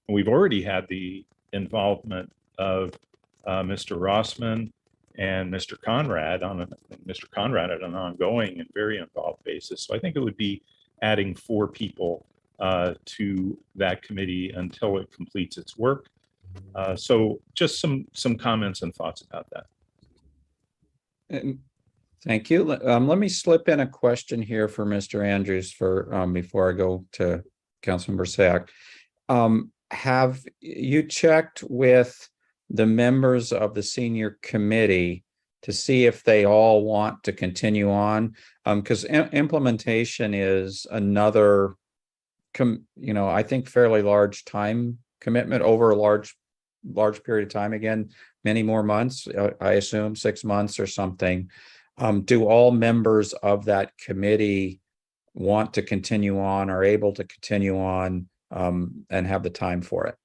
And we've already had the involvement of Mr. Rossman and Mr. Conrad on an ongoing and very involved basis. So I think it would be adding 4 people to that committee until it completes its work. So just some comments and thoughts about that. Thank you. Let me slip in a question here for Mr. Andrews before I go to Councilmember Sack. Have you checked with the members of the senior committee to see if they all want to continue on? Because implementation is another, I think fairly large time commitment over a large period of time. Again, many more months, I assume 6 months or something. Do all members of that committee want to continue on, or able to continue on, and have the time for it?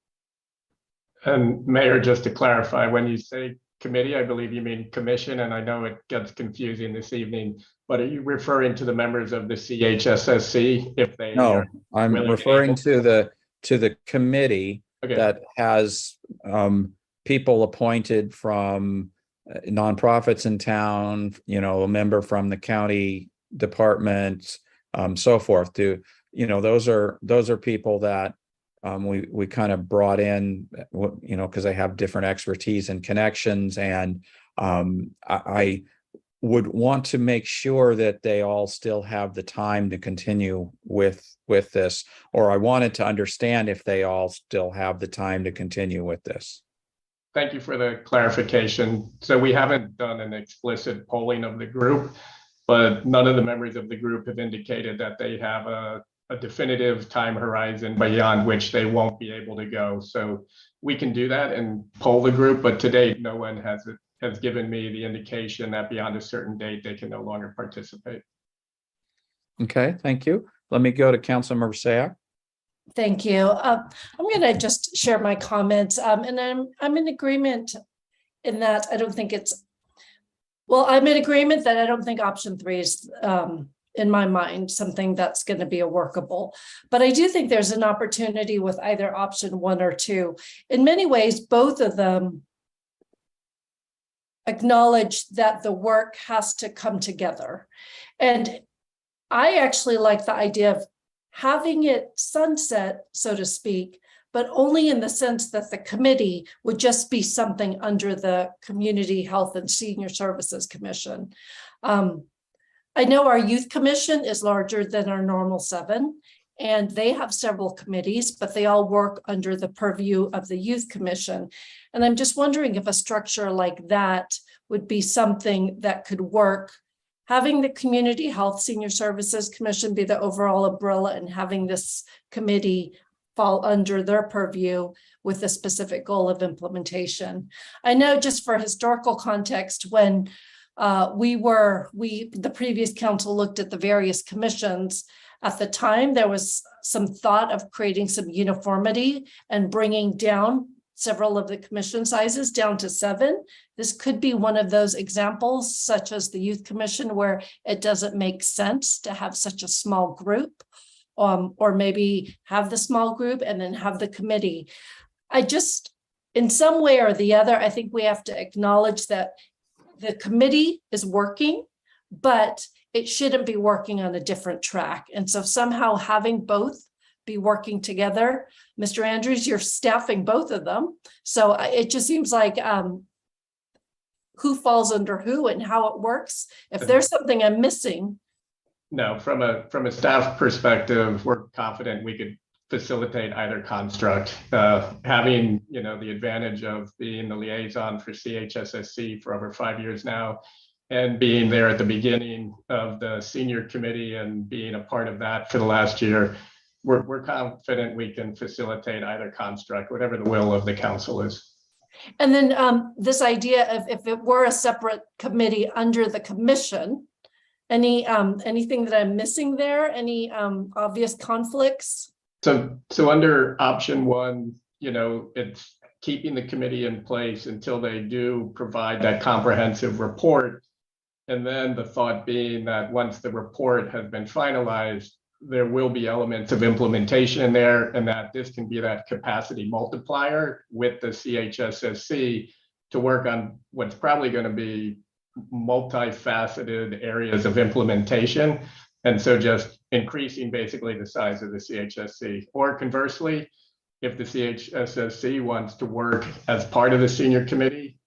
And Mayor, just to clarify, when you say committee, I believe you mean commission, and I know it gets confusing this evening, but are you referring to the members of the CHSSC if they? No, I'm referring to the committee that has people appointed from nonprofits in town, a member from the county department, so forth. Those are people that we kind of brought in, because they have different expertise and connections, and I would want to make sure that they all still have the time to continue with this, or I wanted to understand if they all still have the time to continue with this. Thank you for the clarification. So we haven't done an explicit polling of the group, but none of the members of the group have indicated that they have a definitive time horizon beyond which they won't be able to go. So we can do that and poll the group, but to date, no one has given me the indication that beyond a certain date, they can no longer participate. Okay, thank you. Let me go to Councilmember Sack. Thank you. I'm going to just share my comments, and I'm in agreement in that I don't think I'm in agreement that I don't think option 3 is in my mind, something that's going to be a workable. But I do think there's an opportunity with either option 1 or 2. In many ways, both of them acknowledge that the work has to come together. And I actually like the idea of having it sunset, so to speak, but only in the sense that the committee would just be something under the Community Health and Senior Services Commission. I know our Youth Commission is larger than our normal 7, and they have several committees, but they all work under the purview of the Youth Commission. And I'm just wondering if a structure like that would be something that could work, having the Community Health Senior Services Commission be the overall umbrella and having this committee fall under their purview with a specific goal of implementation. I know, just for historical context, when the previous council looked at the various commissions, at the time, there was some thought of creating some uniformity and bringing down several of the commission sizes down to 7. This could be one of those examples, such as the Youth Commission, where it doesn't make sense to have such a small group, or maybe have the small group and then have the committee. I just, in some way or the other, I think we have to acknowledge that the committee is working, but it shouldn't be working on a different track. And so somehow having both be working together, Mr. Andrews, you're staffing both of them. So it just seems like who falls under who and how it works. If there's something I'm missing. No, from a staff perspective, we're confident we could facilitate either construct. Having, the advantage of being the liaison for CHSSC for over 5 years now, and being there at the beginning of the senior committee and being a part of that for the last year, we're confident we can facilitate either construct, whatever the will of the council is. And then this idea of if it were a separate committee under the commission, anything that I'm missing there? Any obvious conflicts? So under option 1, it's keeping the committee in place until they do provide that comprehensive report. And then the thought being that once the report has been finalized, there will be elements of implementation in there, and that this can be that capacity multiplier with the CHSSC to work on what's probably going to be multifaceted areas of implementation. And so just increasing basically the size of the CHSC. Or conversely, if the CHSSC wants to work as part of the senior committee,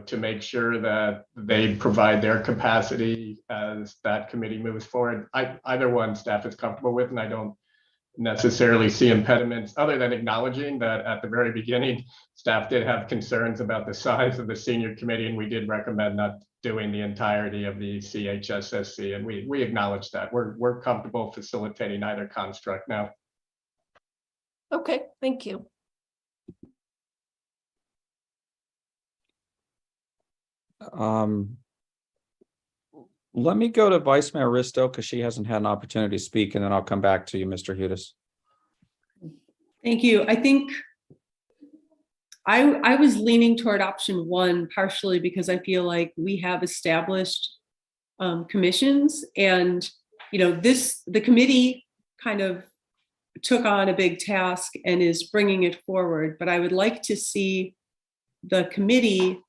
to make sure that they provide their capacity as that committee moves forward. Either one staff is comfortable with, and I don't necessarily see impediments other than acknowledging that at the very beginning, staff did have concerns about the size of the senior committee, and we did recommend not doing the entirety of the CHSSC, and we acknowledge that. We're comfortable facilitating either construct now. Okay, thank you. Let me go to Vice Mayor Risto because she hasn't had an opportunity to speak, and then I'll come back to you, Mr. Hudes. Thank you. I think I was leaning toward option 1 partially because I feel like we have established commissions, and the committee kind of took on a big task and is bringing it forward. But I would like to see the committee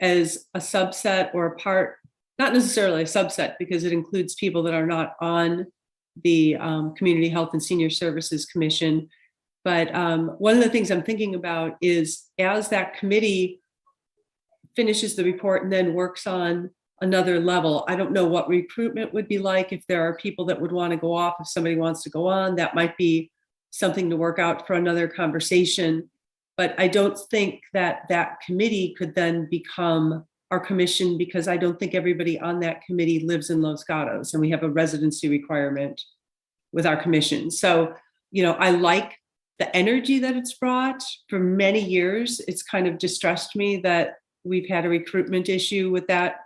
as a subset or a part, not necessarily a subset because it includes people that are not on the Community Health and Senior Services Commission. But one of the things I'm thinking about is as that committee finishes the report and then works on another level, I don't know what recruitment would be like. If there are people that would want to go off, if somebody wants to go on, that might be something to work out for another conversation. But I don't think that committee could then become our commission because I don't think everybody on that committee lives in Los Gatos, and we have a residency requirement with our commission. So, I like the energy that it's brought. For many years, it's kind of distressed me that we've had a recruitment issue with that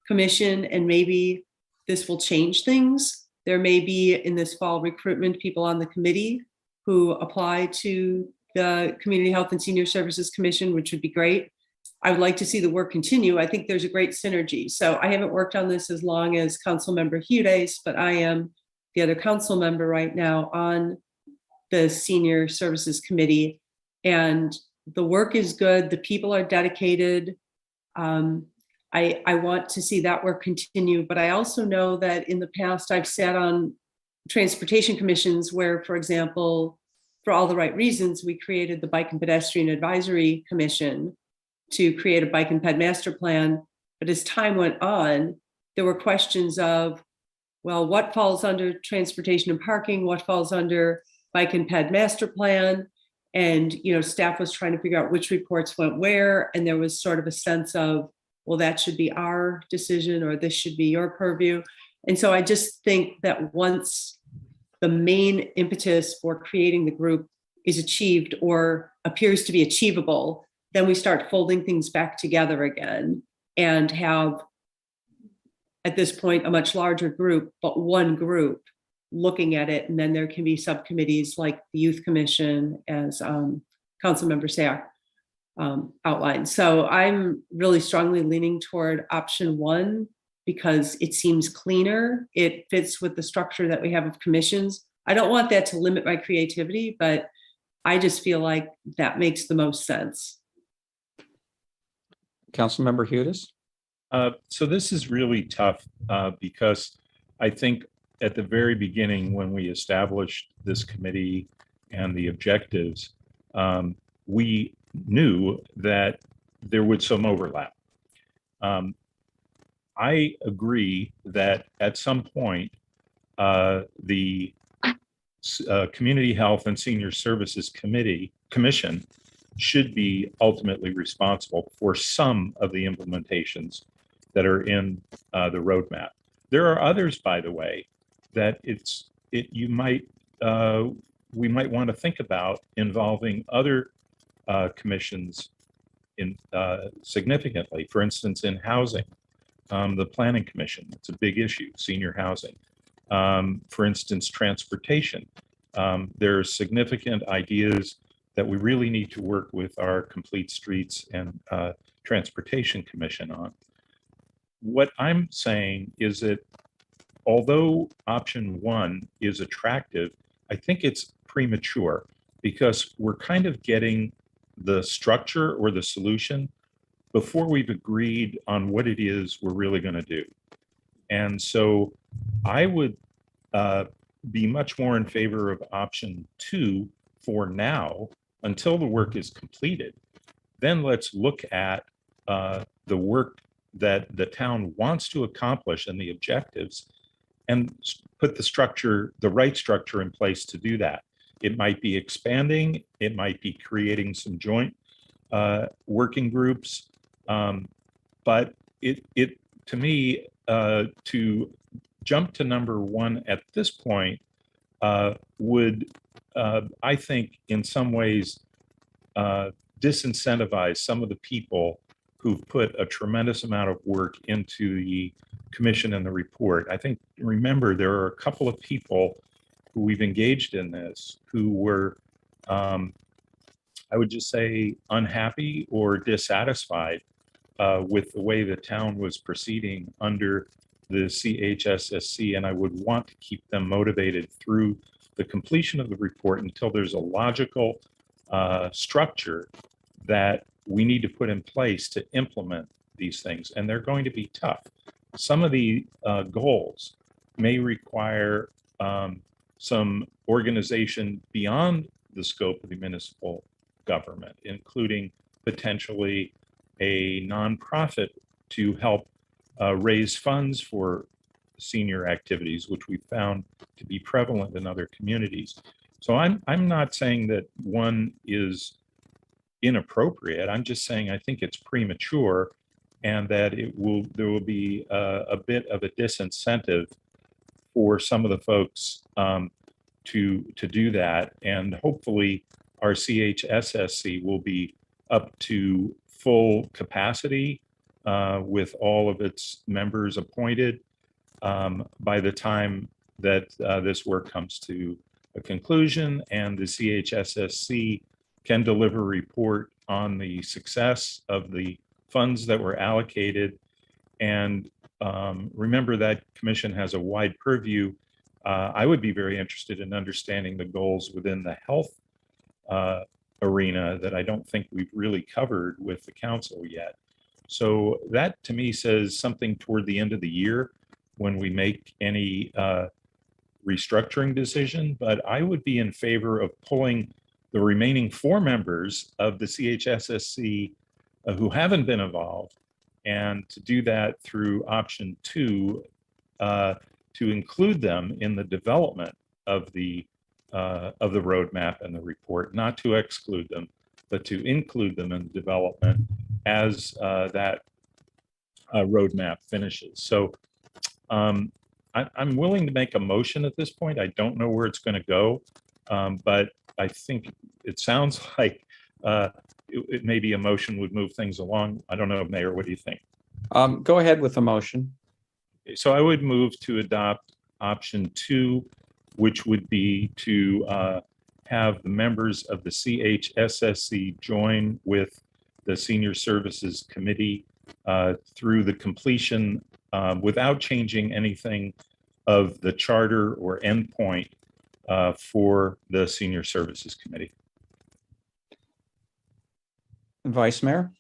commission, and maybe this will change things. There may be in this fall recruitment people on the committee who apply to the Community Health and Senior Services Commission, which would be great. I would like to see the work continue. I think there's a great synergy. So I haven't worked on this as long as Councilmember Hudes, but I am the other council member right now on the Senior Services Committee. And the work is good. The people are dedicated. I want to see that work continue, but I also know that in the past I've sat on transportation commissions where, for example, for all the right reasons, we created the Bike and Pedestrian Advisory Commission to create a bike and ped master plan. But as time went on, there were questions of, well, what falls under transportation and parking? What falls under bike and ped master plan? And, you know, staff was trying to figure out which reports went where. And there was sort of a sense of, well, that should be our decision, or this should be your purview. And so I just think that once the main impetus for creating the group is achieved or appears to be achievable, then we start folding things back together again and have, at this point, a much larger group, but one group looking at it. And then there can be subcommittees like the Youth Commission, as Councilmember Sack outlined. So I'm really strongly leaning toward option one because it seems cleaner. It fits with the structure that we have of commissions. I don't want that to limit my creativity, but I just feel like that makes the most sense. Councilmember Hudes? So this is really tough because I think at the very beginning, when we established this committee and the objectives, we knew that there would some overlap. I agree that at some point, the Community Health and Senior Services Commission should be ultimately responsible for some of the implementations that are in the roadmap. There are others, by the way, that we might want to think about involving other commissions in significantly. For instance, in housing, the Planning Commission, it's a big issue, senior housing. For instance, transportation. There are significant ideas that we really need to work with our Complete Streets and Transportation Commission on. What I'm saying is that although option one is attractive, I think it's premature because we're kind of getting the structure or the solution before we've agreed on what it is we're really going to do. And so I would be much more in favor of option two for now until the work is completed. Then let's look at the work that the town wants to accomplish and the objectives and put the structure, the right structure in place to do that. It might be expanding, it might be creating some joint working groups, but it to me, to jump to number one at this point would, I think, in some ways, disincentivize some of the people who've put a tremendous amount of work into the commission and the report. I think, remember, there are a couple of people who we've engaged in this who were, I would just say, unhappy or dissatisfied with the way the town was proceeding under the CHSSC, and I would want to keep them motivated through the completion of the report until there's a logical structure that we need to put in place to implement these things, and they're going to be tough. Some of the goals may require some organization beyond the scope of the municipal government, including potentially a nonprofit to help raise funds for senior activities, which we found to be prevalent in other communities. So I'm not saying that one is inappropriate. I'm just saying I think it's premature, and that there will be a bit of a disincentive for some of the folks to do that. And hopefully our CHSSC will be up to full capacity with all of its members appointed by the time that this work comes to a conclusion, and the CHSSC can deliver a report on the success of the funds that were allocated. And remember that commission has a wide purview. I would be very interested in understanding the goals within the health arena that I don't think we've really covered with the council yet. So that to me says something toward the end of the year when we make any restructuring decision, but I would be in favor of pulling the remaining 4 members of the CHSSC who haven't been involved, and to do that through option 2, to include them in the development of the roadmap and the report, not to exclude them, but to include them in the development as that roadmap finishes. So I'm willing to make a motion at this point. I don't know where it's going to go, but I think it sounds like it maybe a motion would move things along. I don't know, Mayor, what do you think? Go ahead with the motion. So I would move to adopt option 2, which would be to have the members of the CHSSC join with the Senior Services Committee through the completion without changing anything of the charter or endpoint for the Senior Services Committee. Vice Mayor?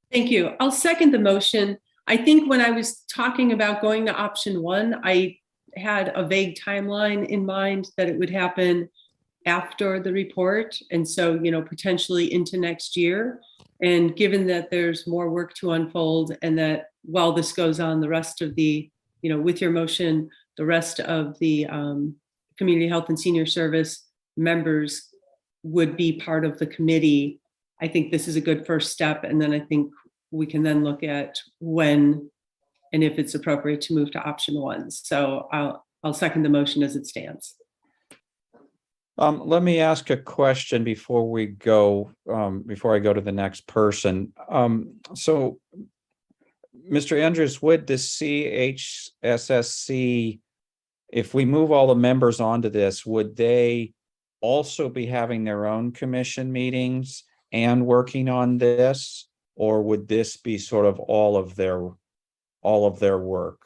Thank you. I'll second the motion. I think when I was talking about going to option 1, I had a vague timeline in mind that it would happen after the report. And so, you know, potentially into next year. And given that there's more work to unfold and that while this goes on, the rest of the, you know, with your motion, the rest of the Community Health and Senior Service members would be part of the committee. I think this is a good first step. And then I think we can then look at when and if it's appropriate to move to option 1. So I'll second the motion as it stands. Let me ask a question before we go, before I go to the next person. So, Mr. Andrews, would the CHSSC, if we move all the members onto this, would they also be having their own commission meetings and working on this? Or would this be sort of all of their work?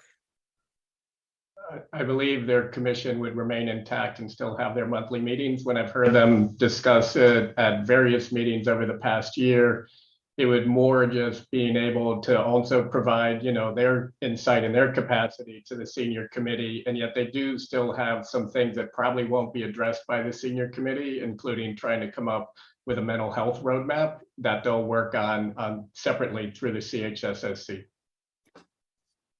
I believe their commission would remain intact and still have their monthly meetings. When I've heard them discuss it at various meetings over the past year, it would more just being able to also provide, you know, their insight and their capacity to the senior committee. And yet they do still have some things that probably won't be addressed by the senior committee, including trying to come up with a mental health roadmap that they'll work on separately through the CHSSC.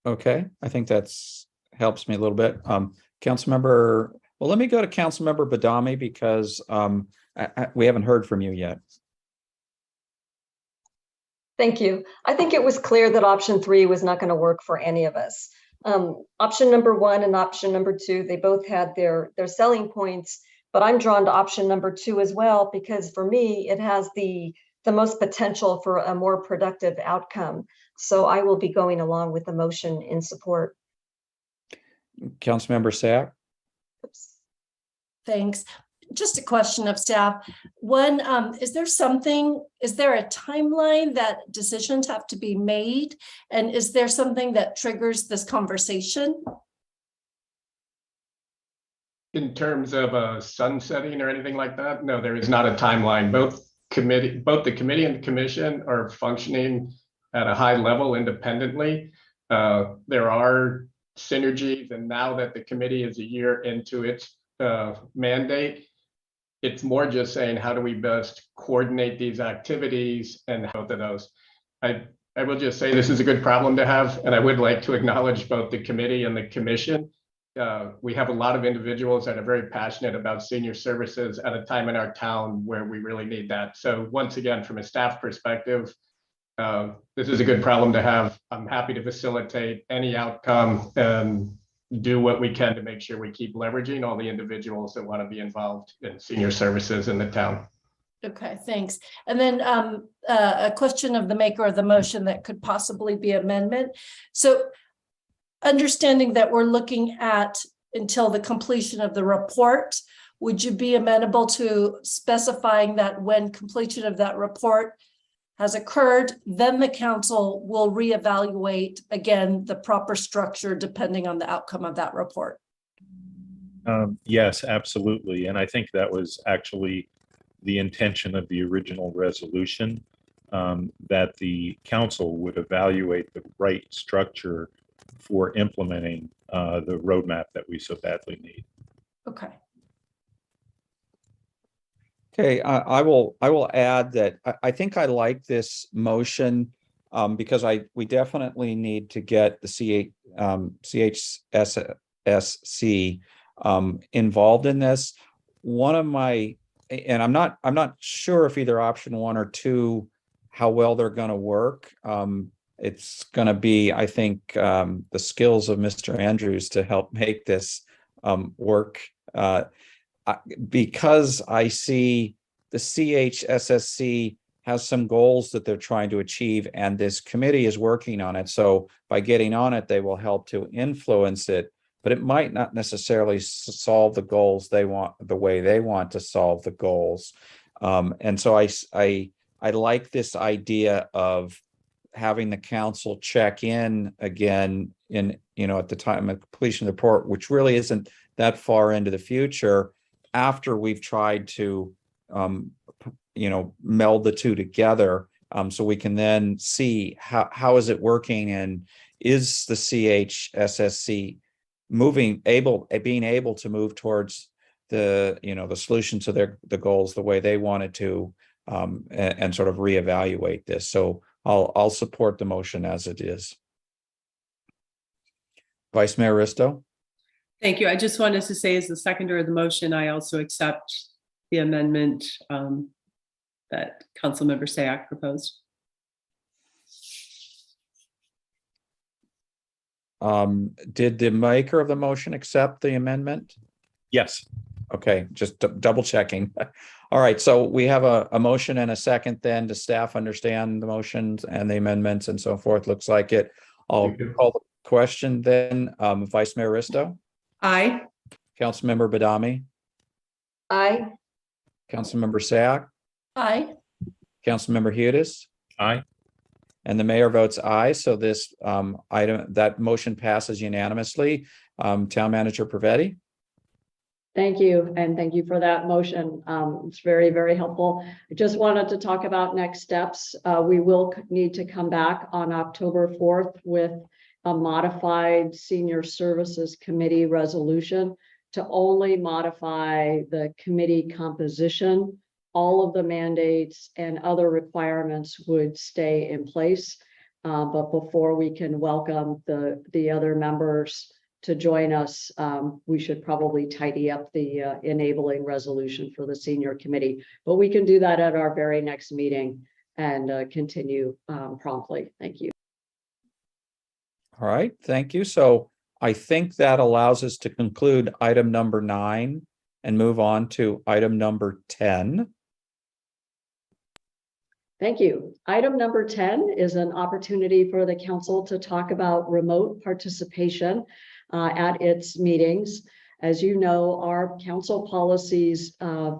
Okay, I think that's helps me a little bit. Councilmember, well, let me go to Councilmember Badami because we haven't heard from you yet. Thank you. I think it was clear that option 3 was not going to work for any of us. Option number 1 and option number 2, they both had their selling points, but I'm drawn to option number 2 as well, because for me, it has the most potential for a more productive outcome. So I will be going along with the motion in support. Councilmember Sack? Thanks. Just a question of staff. One, is there a timeline that decisions have to be made? And is there something that triggers this conversation? In terms of sunsetting or anything like that, no, there is not a timeline. Both the committee and the commission are functioning at a high level independently. There are synergies, and now that the committee is a year into its mandate, it's more just saying, how do we best coordinate these activities and both of those. I will just say this is a good problem to have, and I would like to acknowledge both the committee and the commission. We have a lot of individuals that are very passionate about senior services at a time in our town where we really need that. So once again, from a staff perspective, this is a good problem to have. I'm happy to facilitate any outcome and do what we can to make sure we keep leveraging all the individuals that want to be involved in senior services in the town. Okay, thanks. And then a question of the maker of the motion that could possibly be amendment. So understanding that we're looking at until the completion of the report, would you be amenable to specifying that when completion of that report has occurred, then the council will reevaluate again the proper structure depending on the outcome of that report. Yes, absolutely. And I think that was actually the intention of the original resolution, that the council would evaluate the right structure for implementing the roadmap that we so badly need. Okay. Okay, I will add that I think I like this motion because we definitely need to get the CHSSC involved in this. One of my, and I'm not sure if either option 1 or 2 how well they're going to work. It's going to be, I think, the skills of Mr. Andrews to help make this work. Because I see the CHSSC has some goals that they're trying to achieve, and this committee is working on it. So by getting on it, they will help to influence it, but it might not necessarily solve the goals they want, the way they want to solve the goals. And so I like this idea of having the council check in again in, at the time of completion of the report, which really isn't that far into the future, after we've tried to, meld the two together, so we can then see how is it working, and is the CHSSC being able to move towards the, the solution to the goals the way they wanted to, and sort of reevaluate this. So I'll support the motion as it is. Vice Mayor Risto. Thank you. I just wanted to say, as the seconder of the motion, I also accept the amendment that Councilmember Sayak proposed. Did the maker of the motion accept the amendment? Yes. Okay, just double checking. All right, so we have a motion and a second then. Does staff understand the motions and the amendments and so forth? Looks like it. I'll call the question then. Vice Mayor Risto. Aye. Councilmember Badami. Aye. Councilmember Sayak. Aye. Councilmember Hudes. Aye. And the mayor votes aye. So this that motion passes unanimously. Town Manager Pravetti. Thank you, and thank you for that motion. It's very, very helpful. I just wanted to talk about next steps. We will need to come back on October 4th with a modified Senior Services Committee resolution to only modify the committee composition. All of the mandates and other requirements would stay in place. But before we can welcome the other members to join us, we should probably tidy up the enabling resolution for the senior committee. But we can do that at our very next meeting and continue promptly. Thank you. All right, thank you. So I think that allows us to conclude item number 9 and move on to item number 10. Thank you. Item number 10 is an opportunity for the council to talk about remote participation at its meetings. As you know, our council policies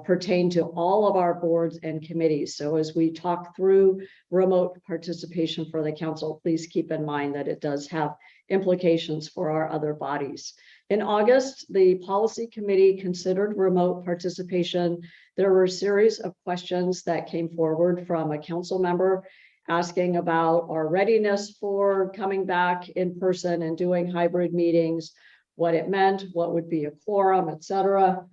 pertain to all of our boards and committees. So as we talk through remote participation for the council, please keep in mind that it does have implications for our other bodies. In August, the policy committee considered remote participation. There were a series of questions that came forward from a council member asking about our readiness for coming back in person and doing hybrid meetings, what it meant, what would be a quorum, et cetera.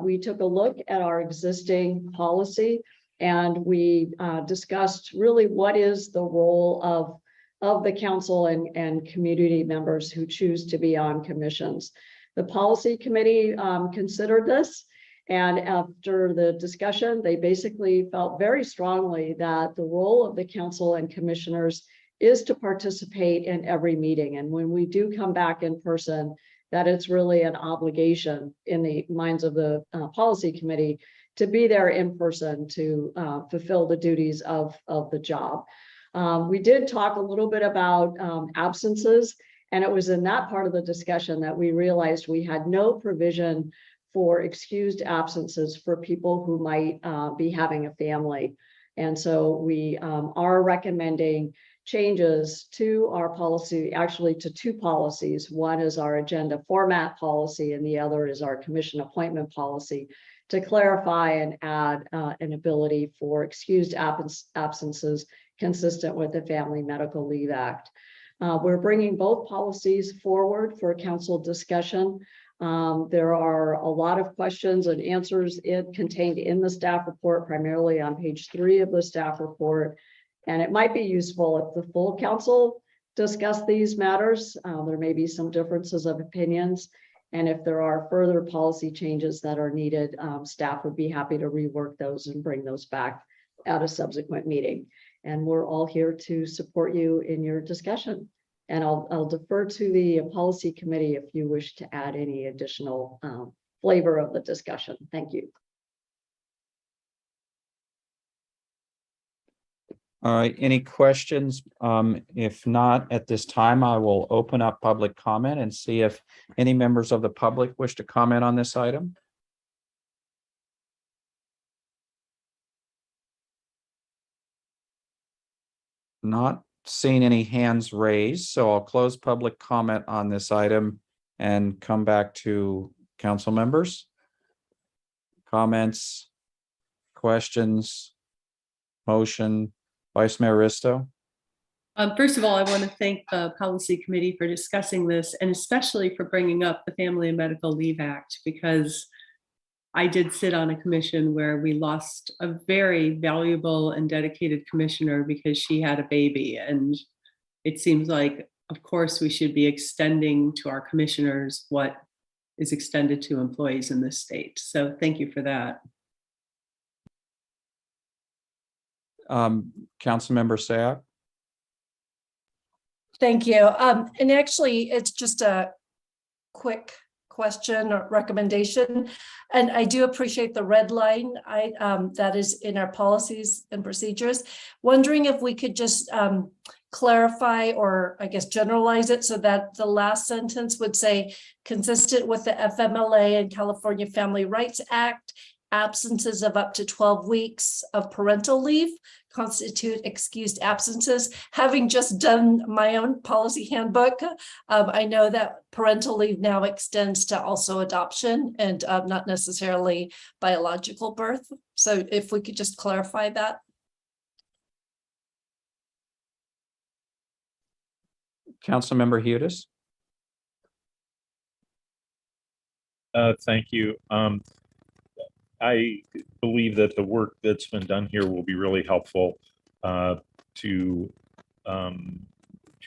We took a look at our existing policy and we discussed really what is the role of the council and community members who choose to be on commissions. The policy committee considered this, and after the discussion, they basically felt very strongly that the role of the council and commissioners is to participate in every meeting. And when we do come back in person, that it's really an obligation in the minds of the policy committee to be there in person to fulfill the duties of the job. We did talk a little bit about absences, and it was in that part of the discussion that we realized we had no provision for excused absences for people who might be having a family And so we are recommending changes to our policy, actually to two policies. One is our agenda format policy and the other is our commission appointment policy, to clarify and add an ability for excused absences consistent with the Family Medical Leave Act. We're bringing both policies forward for council discussion. There are a lot of questions and answers contained in the staff report, primarily on page 3 of the staff report. And it might be useful if the full council discuss these matters. There may be some differences of opinions. And if there are further policy changes that are needed, staff would be happy to rework those and bring those back at a subsequent meeting. And we're all here to support you in your discussion. And I'll defer to the policy committee if you wish to add any additional flavor of the discussion. Thank you. All right, any questions? If not, at this time, I will open up public comment and see if any members of the public wish to comment on this item. Not seeing any hands raised, so I'll close public comment on this item and come back to council members. Comments, questions, motion, Vice Mayor Risto. First of all, I want to thank the policy committee for discussing this and especially for bringing up the Family and Medical Leave Act, because I did sit on a commission where we lost a very valuable and dedicated commissioner because she had a baby. And it seems like, of course, we should be extending to our commissioners what is extended to employees in this state. So thank you for that. Councilmember Sapp. Thank you. And actually, it's just a quick question or recommendation. And I do appreciate the red line that is in our policies and procedures. Wondering if we could just clarify or I guess generalize it so that the last sentence would say, consistent with the FMLA and California Family Rights Act, absences of up to 12 weeks of parental leave constitute excused absences. Having just done my own policy handbook, I know that parental leave now extends to also adoption and not necessarily biological birth. So if we could just clarify that. Councilmember Hudes. Thank you. I believe that the work that's been done here will be really helpful to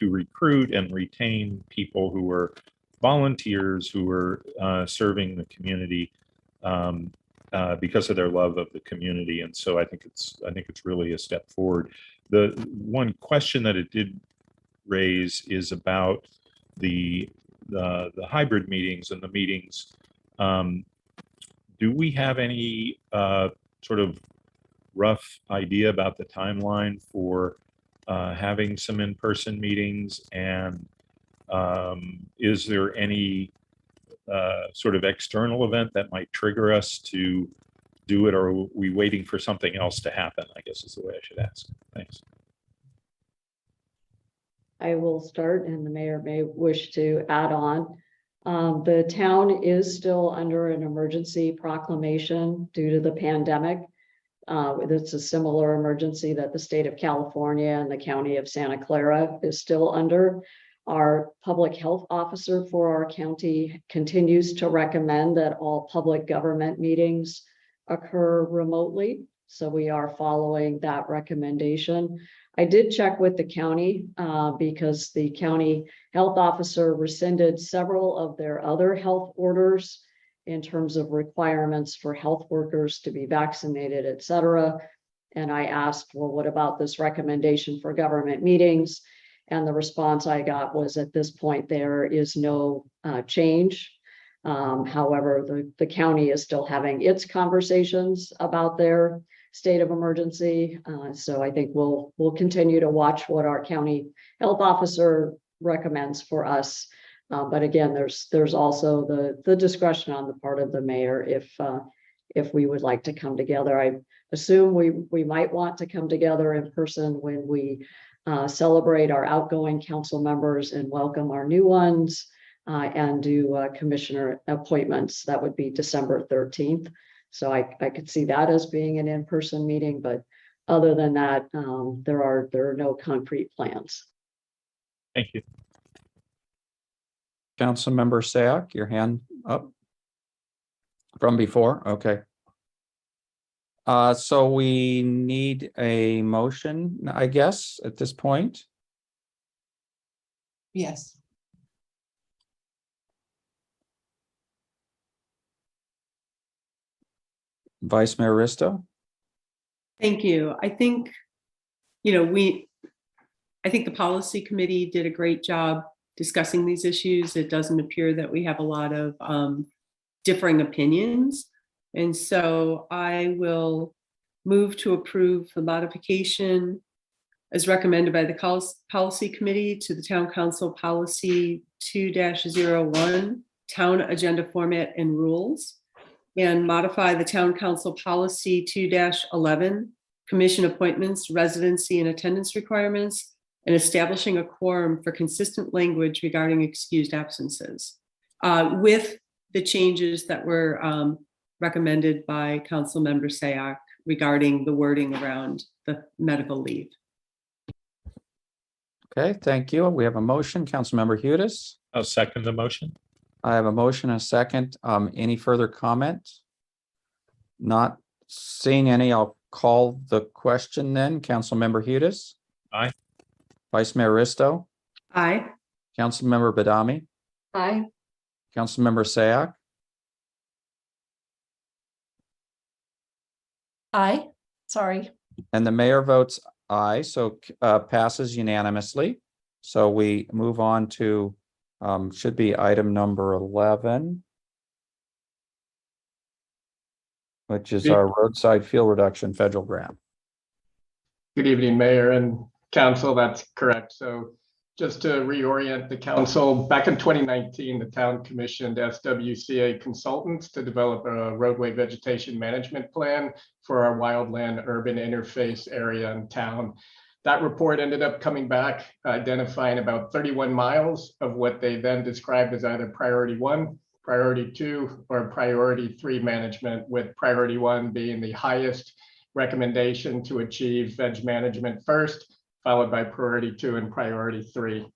recruit and retain people who are volunteers who are serving the community because of their love of the community. And so I think it's really a step forward. The one question that it did raise is about the hybrid meetings and the meetings. Do we have any sort of rough idea about the timeline for having some in-person meetings? And is there any sort of external event that might trigger us to do it, or are we waiting for something else to happen, I guess is the way I should ask. Thanks. I will start and the mayor may wish to add on. The town is still under an emergency proclamation due to the pandemic. It's a similar emergency that the state of California and the county of Santa Clara is still under. Our public health officer for our county continues to recommend that all public government meetings occur remotely. So we are following that recommendation. I did check with the county because the county health officer rescinded several of their other health orders in terms of requirements for health workers to be vaccinated, et cetera. And I asked, well, what about this recommendation for government meetings? And the response I got was, at this point, there is no change. However, the county is still having its conversations about their state of emergency. So I think we'll continue to watch what our county health officer recommends for us. But again, there's also the discretion on the part of the mayor if we would like to come together. I assume we might want to come together in person when we celebrate our outgoing council members and welcome our new ones and do commissioner appointments. That would be December 13th. So I could see that as being an in-person meeting, but other than that, there are no concrete plans. Thank you. Councilmember Sayak, your hand up from before. Okay. So we need a motion, I guess, at this point. Yes. Vice Mayor Risto. Thank you. I think, I think the policy committee did a great job discussing these issues. It doesn't appear that we have a lot of differing opinions. And so I will move to approve the modification as recommended by the policy committee to the town council policy 2-01, town agenda format and rules, and modify the town council policy 2-11, commission appointments, residency and attendance requirements, and establishing a quorum for consistent language regarding excused absences, with the changes that were recommended by Councilmember Sayak regarding the wording around the medical leave. Okay, thank you. We have a motion. Councilmember Hudas. I'll second the motion. I have a motion and a second. Any further comment? Not seeing any, I'll call the question then. Councilmember Hudas. Aye. Vice Mayor Risto. Aye. Councilmember Badami. Aye. Councilmember Sayak. Aye, sorry. And the mayor votes aye, so passes unanimously. So we move on to should be item number 11, which is our roadside fuel reduction federal grant. Good evening, Mayor and Council. That's correct. So just to reorient the council, back in 2019, the town commissioned SWCA consultants to develop a roadway vegetation management plan for our wildland urban interface area in town. That report ended up coming back, identifying about 31 miles of what they then described as either priority 1, priority 2, or priority 3 management, with priority 1 being the highest recommendation to achieve veg management first, followed by priority 2 and priority 3.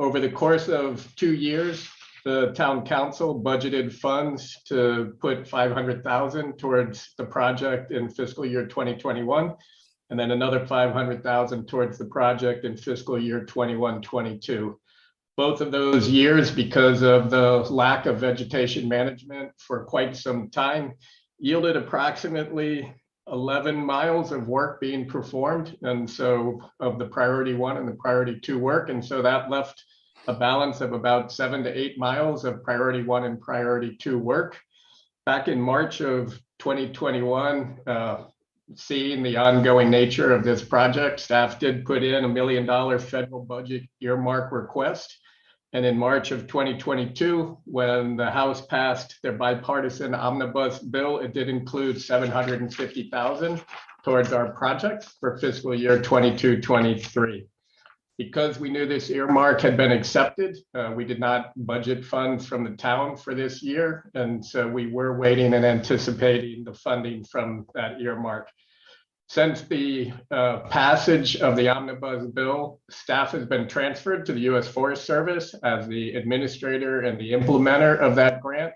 Over the course of 2 years, the town council budgeted funds to put $500,000 towards the project in fiscal year 2021, and then another $500,000 towards the project in fiscal year 21-22. Both of those years, because of the lack of vegetation management for quite some time, yielded approximately 11 miles of work being performed, and so of the priority 1 and the priority 2 work, and so that left a balance of about 7 to 8 miles of priority 1 and priority 2 work. Back in March of 2021, seeing the ongoing nature of this project, staff did put in $1 million federal budget earmark request. And in March of 2022, when the House passed their bipartisan omnibus bill, it did include $750,000 towards our project for fiscal year 22-23. Because we knew this earmark had been accepted, we did not budget funds from the town for this year. And so we were waiting and anticipating the funding from that earmark. Since the passage of the omnibus bill, staff has been transferred to the U.S. Forest Service as the administrator and the implementer of that grant.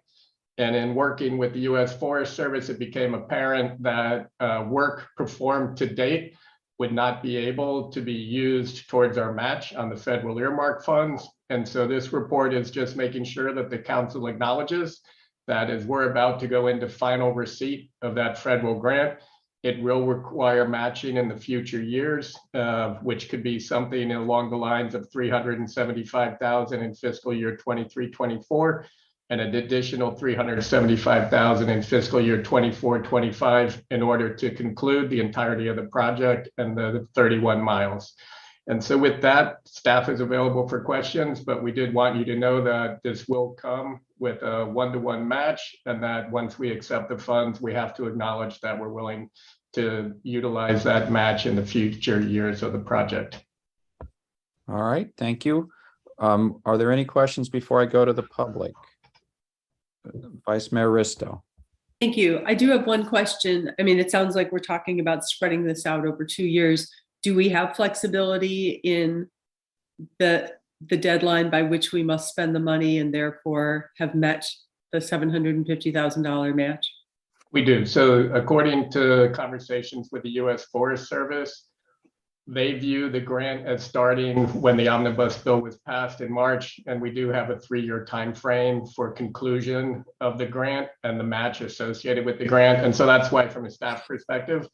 And in working with the U.S. Forest Service, it became apparent that work performed to date would not be able to be used towards our match on the federal earmark funds. And so this report is just making sure that the council acknowledges that as we're about to go into final receipt of that federal grant, it will require matching in the future years, which could be something along the lines of $375,000 in fiscal year 23-24, and an additional $375,000 in fiscal year 24-25 in order to conclude the entirety of the project and the 31 miles. And so with that, staff is available for questions, but we did want you to know that this will come with a 1-to-1 match, and that once we accept the funds, we have to acknowledge that we're willing to utilize that match in the future years of the project. All right, thank you. Are there any questions before I go to the public? Vice Mayor Risto. Thank you. I do have one question. I mean, it sounds like we're talking about spreading this out over 2 years. Do we have flexibility in the deadline by which we must spend the money and therefore have met the $750,000 match? We do. So according to conversations with the U.S. Forest Service, they view the grant as starting when the omnibus bill was passed in March, and we do have a 3-year time frame for conclusion of the grant and the match associated with the grant. And so that's why, from a staff perspective,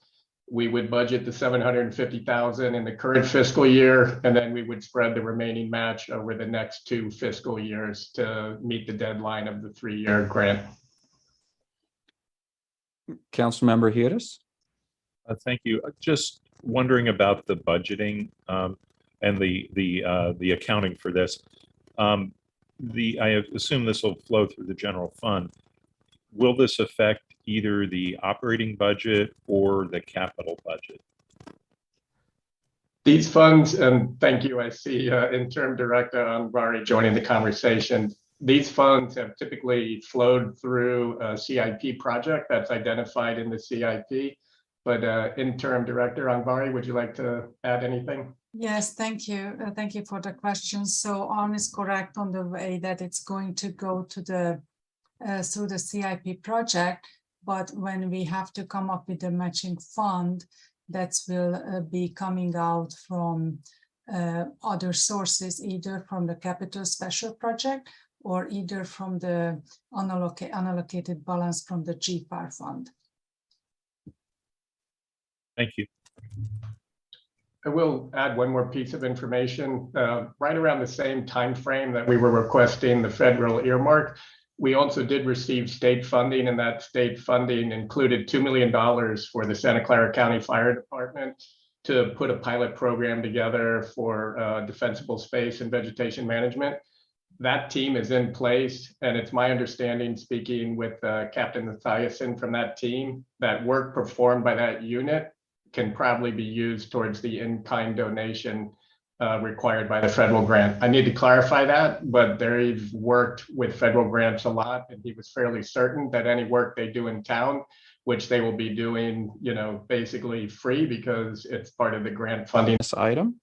we would budget the $750,000 in the current fiscal year, and then we would spread the remaining match over the next 2 fiscal years to meet the deadline of the 3-year grant. Councilmember Hudis. Thank you. Just wondering about the budgeting and the accounting for this. I assume this will flow through the general fund. Will this affect either the operating budget or the capital budget? These funds, and thank you, I see Interim Director Anvari joining the conversation. These funds have typically flowed through a CIP project that's identified in the CIP. But Interim Director Anvari, would you like to add anything? Yes, thank you. Thank you for the question. So On is correct on the way that it's going to go to the through the CIP project. But when we have to come up with a matching fund, that will be coming out from other sources, either from the capital special project or either from the unallocated balance from the GFAR fund. Thank you. I will add one more piece of information. Right around the same time frame that we were requesting the federal earmark, we also did receive state funding, and that state funding included $2 million for the Santa Clara County Fire Department to put a pilot program together for defensible space and vegetation management. That team is in place, and it's my understanding, speaking with Captain Mathiasen from that team, that work performed by that unit can probably be used towards the in-kind donation required by the federal grant. I need to clarify that, but they've worked with federal grants a lot, and he was fairly certain that any work they do in town, which they will be doing, basically free because it's part of the grant funding. This item.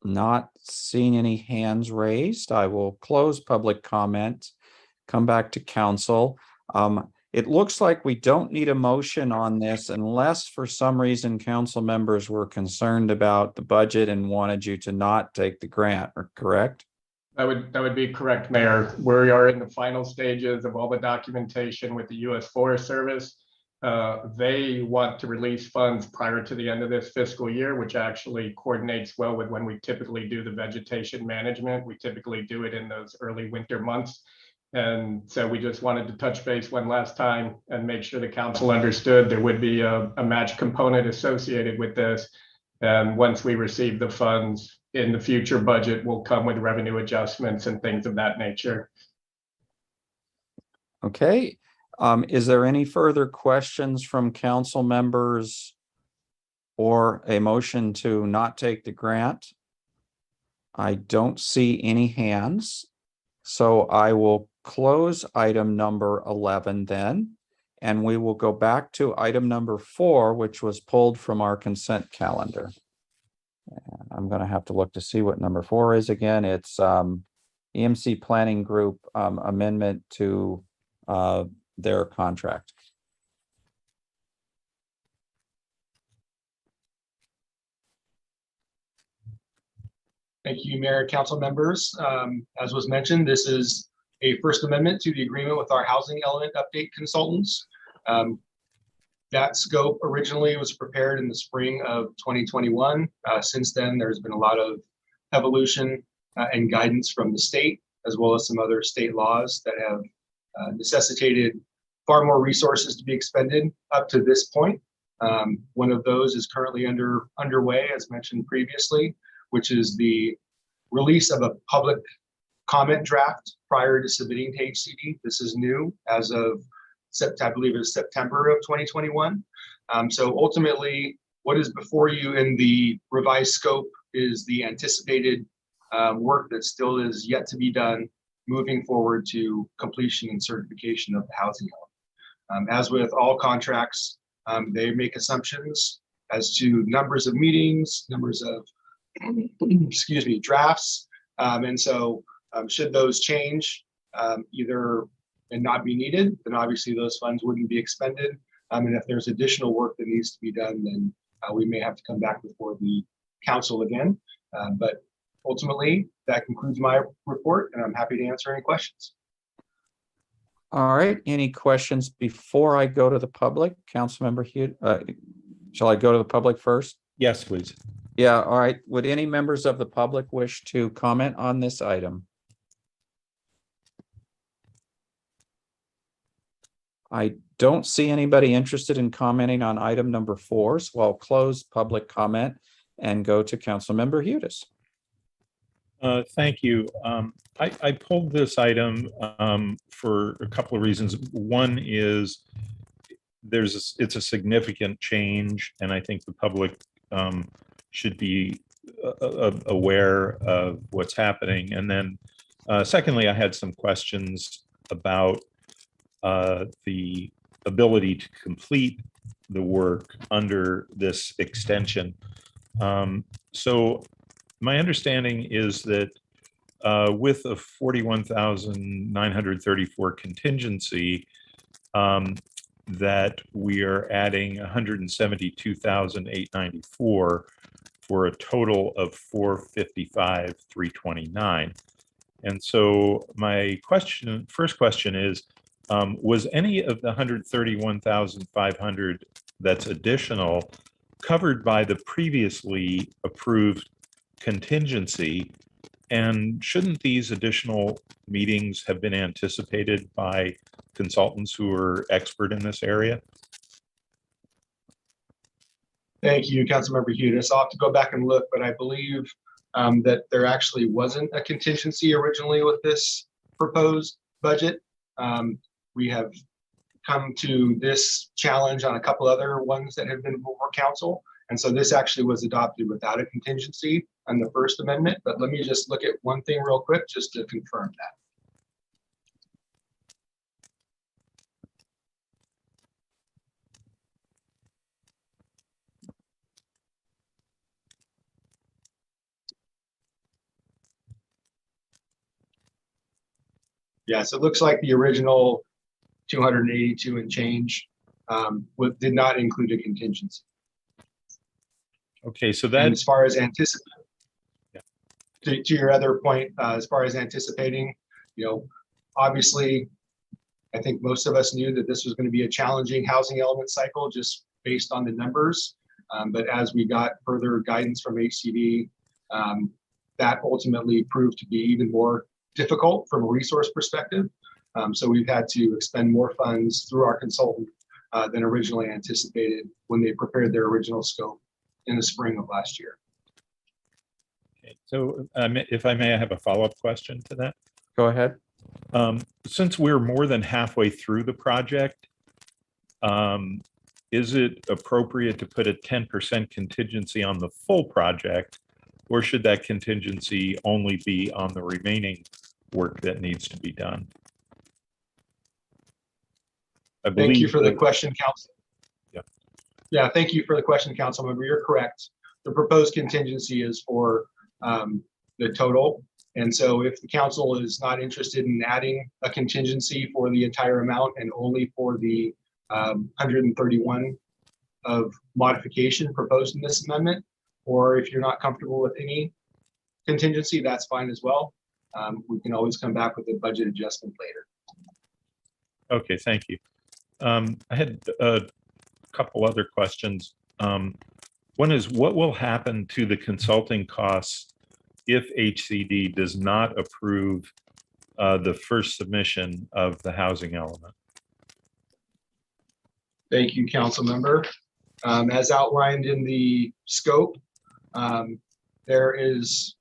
Not seeing any hands raised. I will close public comment, come back to council. It looks like we don't need a motion on this unless for some reason council members were concerned about the budget and wanted you to not take the grant, correct? That would be correct, Mayor. We are in the final stages of all the documentation with the U.S. Forest Service. They want to release funds prior to the end of this fiscal year, which actually coordinates well with when we typically do the vegetation management. We typically do it in those early winter months. And so we just wanted to touch base one last time and make sure the council understood there would be a match component associated with this. And once we receive the funds in the future budget, will come with revenue adjustments and things of that nature. Okay. Is there any further questions from council members or a motion to not take the grant? I don't see any hands. So I will close item number 11 then, and we will go back to item number 4, which was pulled from our consent calendar. And I'm going to have to look to see what number 4 is again. It's EMC Planning Group amendment to their contract. Thank you, Mayor, council members. As was mentioned, this is a first amendment to the agreement with our housing element update consultants. That scope originally was prepared in the spring of 2021. Since then, there's been a lot of evolution and guidance from the state, as well as some other state laws that have necessitated far more resources to be expended up to this point. One of those is currently underway, as mentioned previously, which is the release of a public comment draft prior to submitting to HCD. This is new as of I believe it was September of 2021. So ultimately, what is before you in the revised scope is the anticipated work that still is yet to be done moving forward to completion and certification of the housing element. As with all contracts, they make assumptions as to numbers of meetings, numbers of, excuse me, drafts. And so should those change either and not be needed, then obviously those funds wouldn't be expended. And if there's additional work that needs to be done, then we may have to come back before the council again. But ultimately, that concludes my report, and I'm happy to answer any questions. All right, any questions before I go to the public? Councilmember Hughes, shall I go to the public first? Yes, please. Yeah, all right. Would any members of the public wish to comment on this item? I don't see anybody interested in commenting on item number 4, so I'll close public comment and go to Councilmember Hughes. Thank you. I pulled this item for a couple of reasons. One is it's a significant change, and I think the public should be aware of what's happening. And then secondly, I had some questions about the ability to complete the work under this extension. So my understanding is that with a 41,934 contingency, that we are adding 172,894 for a total of 455,329. And so my first question is, was any of the 131,500 that's additional covered by the previously approved contingency? And shouldn't these additional meetings have been anticipated by consultants who are expert in this area? Thank you, Councilmember Hughes. I'll have to go back and look, but I believe that there actually wasn't a contingency originally with this proposed budget. We have come to this challenge on a couple other ones that have been before council. And so this actually was adopted without a contingency on the first amendment. But let me just look at one thing real quick just to confirm that. Yeah, so it looks like the original 282 and change did not include a contingency. Okay, so that, and as far as anticipating, to your other point, as far as anticipating, obviously, I think most of us knew that this was going to be a challenging housing element cycle just based on the numbers. But as we got further guidance from HCD, that ultimately proved to be even more difficult from a resource perspective. So we've had to expend more funds through our consultant than originally anticipated when they prepared their original scope in the spring of last year. okay, so if I may, I have a follow-up question to that. Go ahead. Since we're more than halfway through the project, is it appropriate to put a 10% contingency on the full project, or should that contingency only be on the remaining work that needs to be done? Thank you for the question, Council. Yeah, thank you for the question, Councilmember. You're correct. The proposed contingency is for the total. And so if the council is not interested in adding a contingency for the entire amount and only for the 131 of modification proposed in this amendment, or if you're not comfortable with any contingency, that's fine as well. We can always come back with a budget adjustment later. Okay, thank you. I had a couple other questions. One is, what will happen to the consulting costs if HCD does not approve the first submission of the housing element? Thank you, council member. As outlined in the scope, there is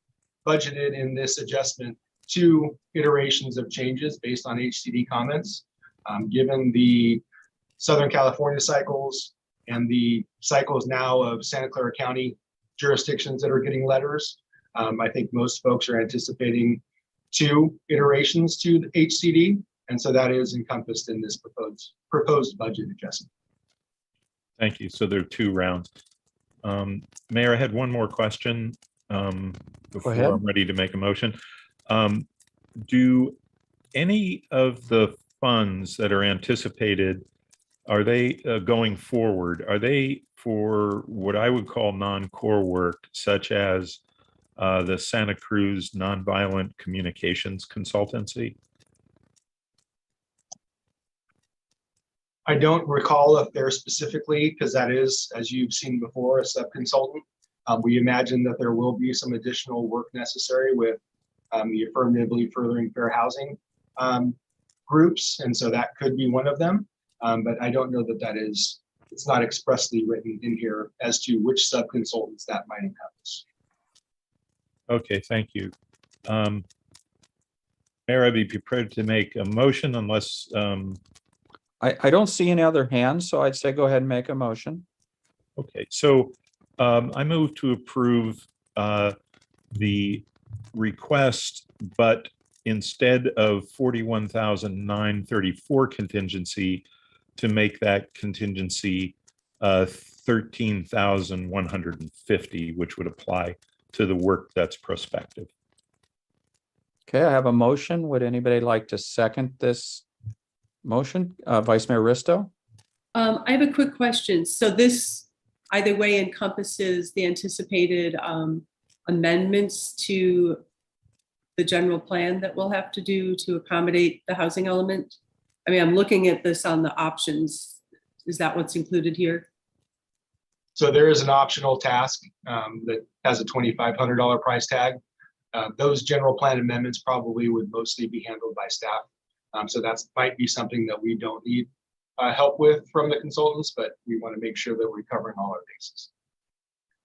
budgeted in this adjustment 2 iterations of changes based on HCD comments. Given the Southern California cycles and the cycles now of Santa Clara County jurisdictions that are getting letters, I think most folks are anticipating 2 iterations to the HCD. And so that is encompassed in this proposed budget adjustment. Thank you. So there are 2 rounds. Mayor, I had one more question before ahead. I'm ready to make a motion. Do any of the funds that are anticipated, are they going forward? Are they for what I would call non-core work, such as the Santa Cruz Nonviolent Communications Consultancy? I don't recall if they're specifically, because that is, as you've seen before, a sub-consultant. We imagine that there will be some additional work necessary with the affirmatively furthering fair housing groups. And so that could be one of them. But I don't know that that is, it's not expressly written in here as to which sub-consultants that might encompass. Okay, thank you. Mayor, I'd be prepared to make a motion unless I don't see any other hands, so I'd say go ahead and make a motion. okay, so I move to approve the request, but instead of 41,934 contingency, to make that contingency 13,150, which would apply to the work that's prospective. Okay, I have a motion. Would anybody like to second this motion? Vice Mayor Risto? I have a quick question. So this either way encompasses the anticipated amendments to the general plan that we'll have to do to accommodate the housing element? I mean, I'm looking at this on the options. Is that what's included here? So there is an optional task that has a $2,500 price tag. Those general plan amendments probably would mostly be handled by staff. So that might be something that we don't need help with from the consultants, but we want to make sure that we're covering all our bases.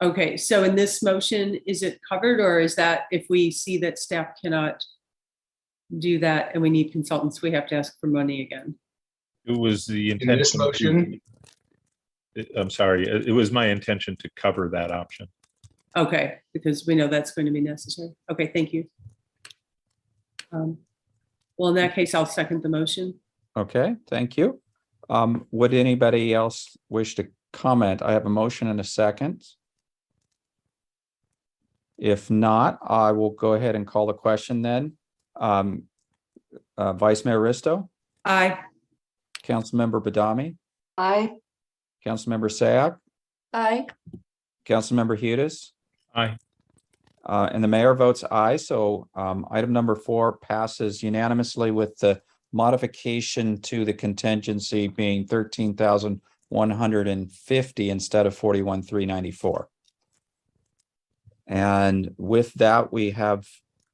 Okay, so in this motion, is it covered, or is that if we see that staff cannot do that and we need consultants, we have to ask for money again? It was the intention. In this motion? I'm sorry, it was my intention to cover that option. Okay, because we know that's going to be necessary. Okay, thank you. Well, in that case, I'll second the motion. Okay, thank you. Would anybody else wish to comment? I have a motion and a second. If not, I will go ahead and call the question then. Vice Mayor Risto? Aye. Councilmember Badami? Aye. Councilmember Sayak? Aye. Councilmember Hudis? Aye. And the mayor votes aye. So item number 4 passes unanimously with the modification to the contingency being 13,150 instead of 41,394. And with that, we have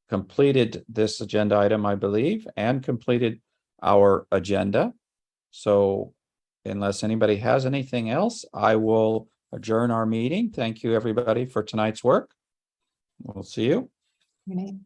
completed this agenda item, I believe, and completed our agenda. So unless anybody has anything else, I will adjourn our meeting. Thank you, everybody, for tonight's work. We'll see you. Renee?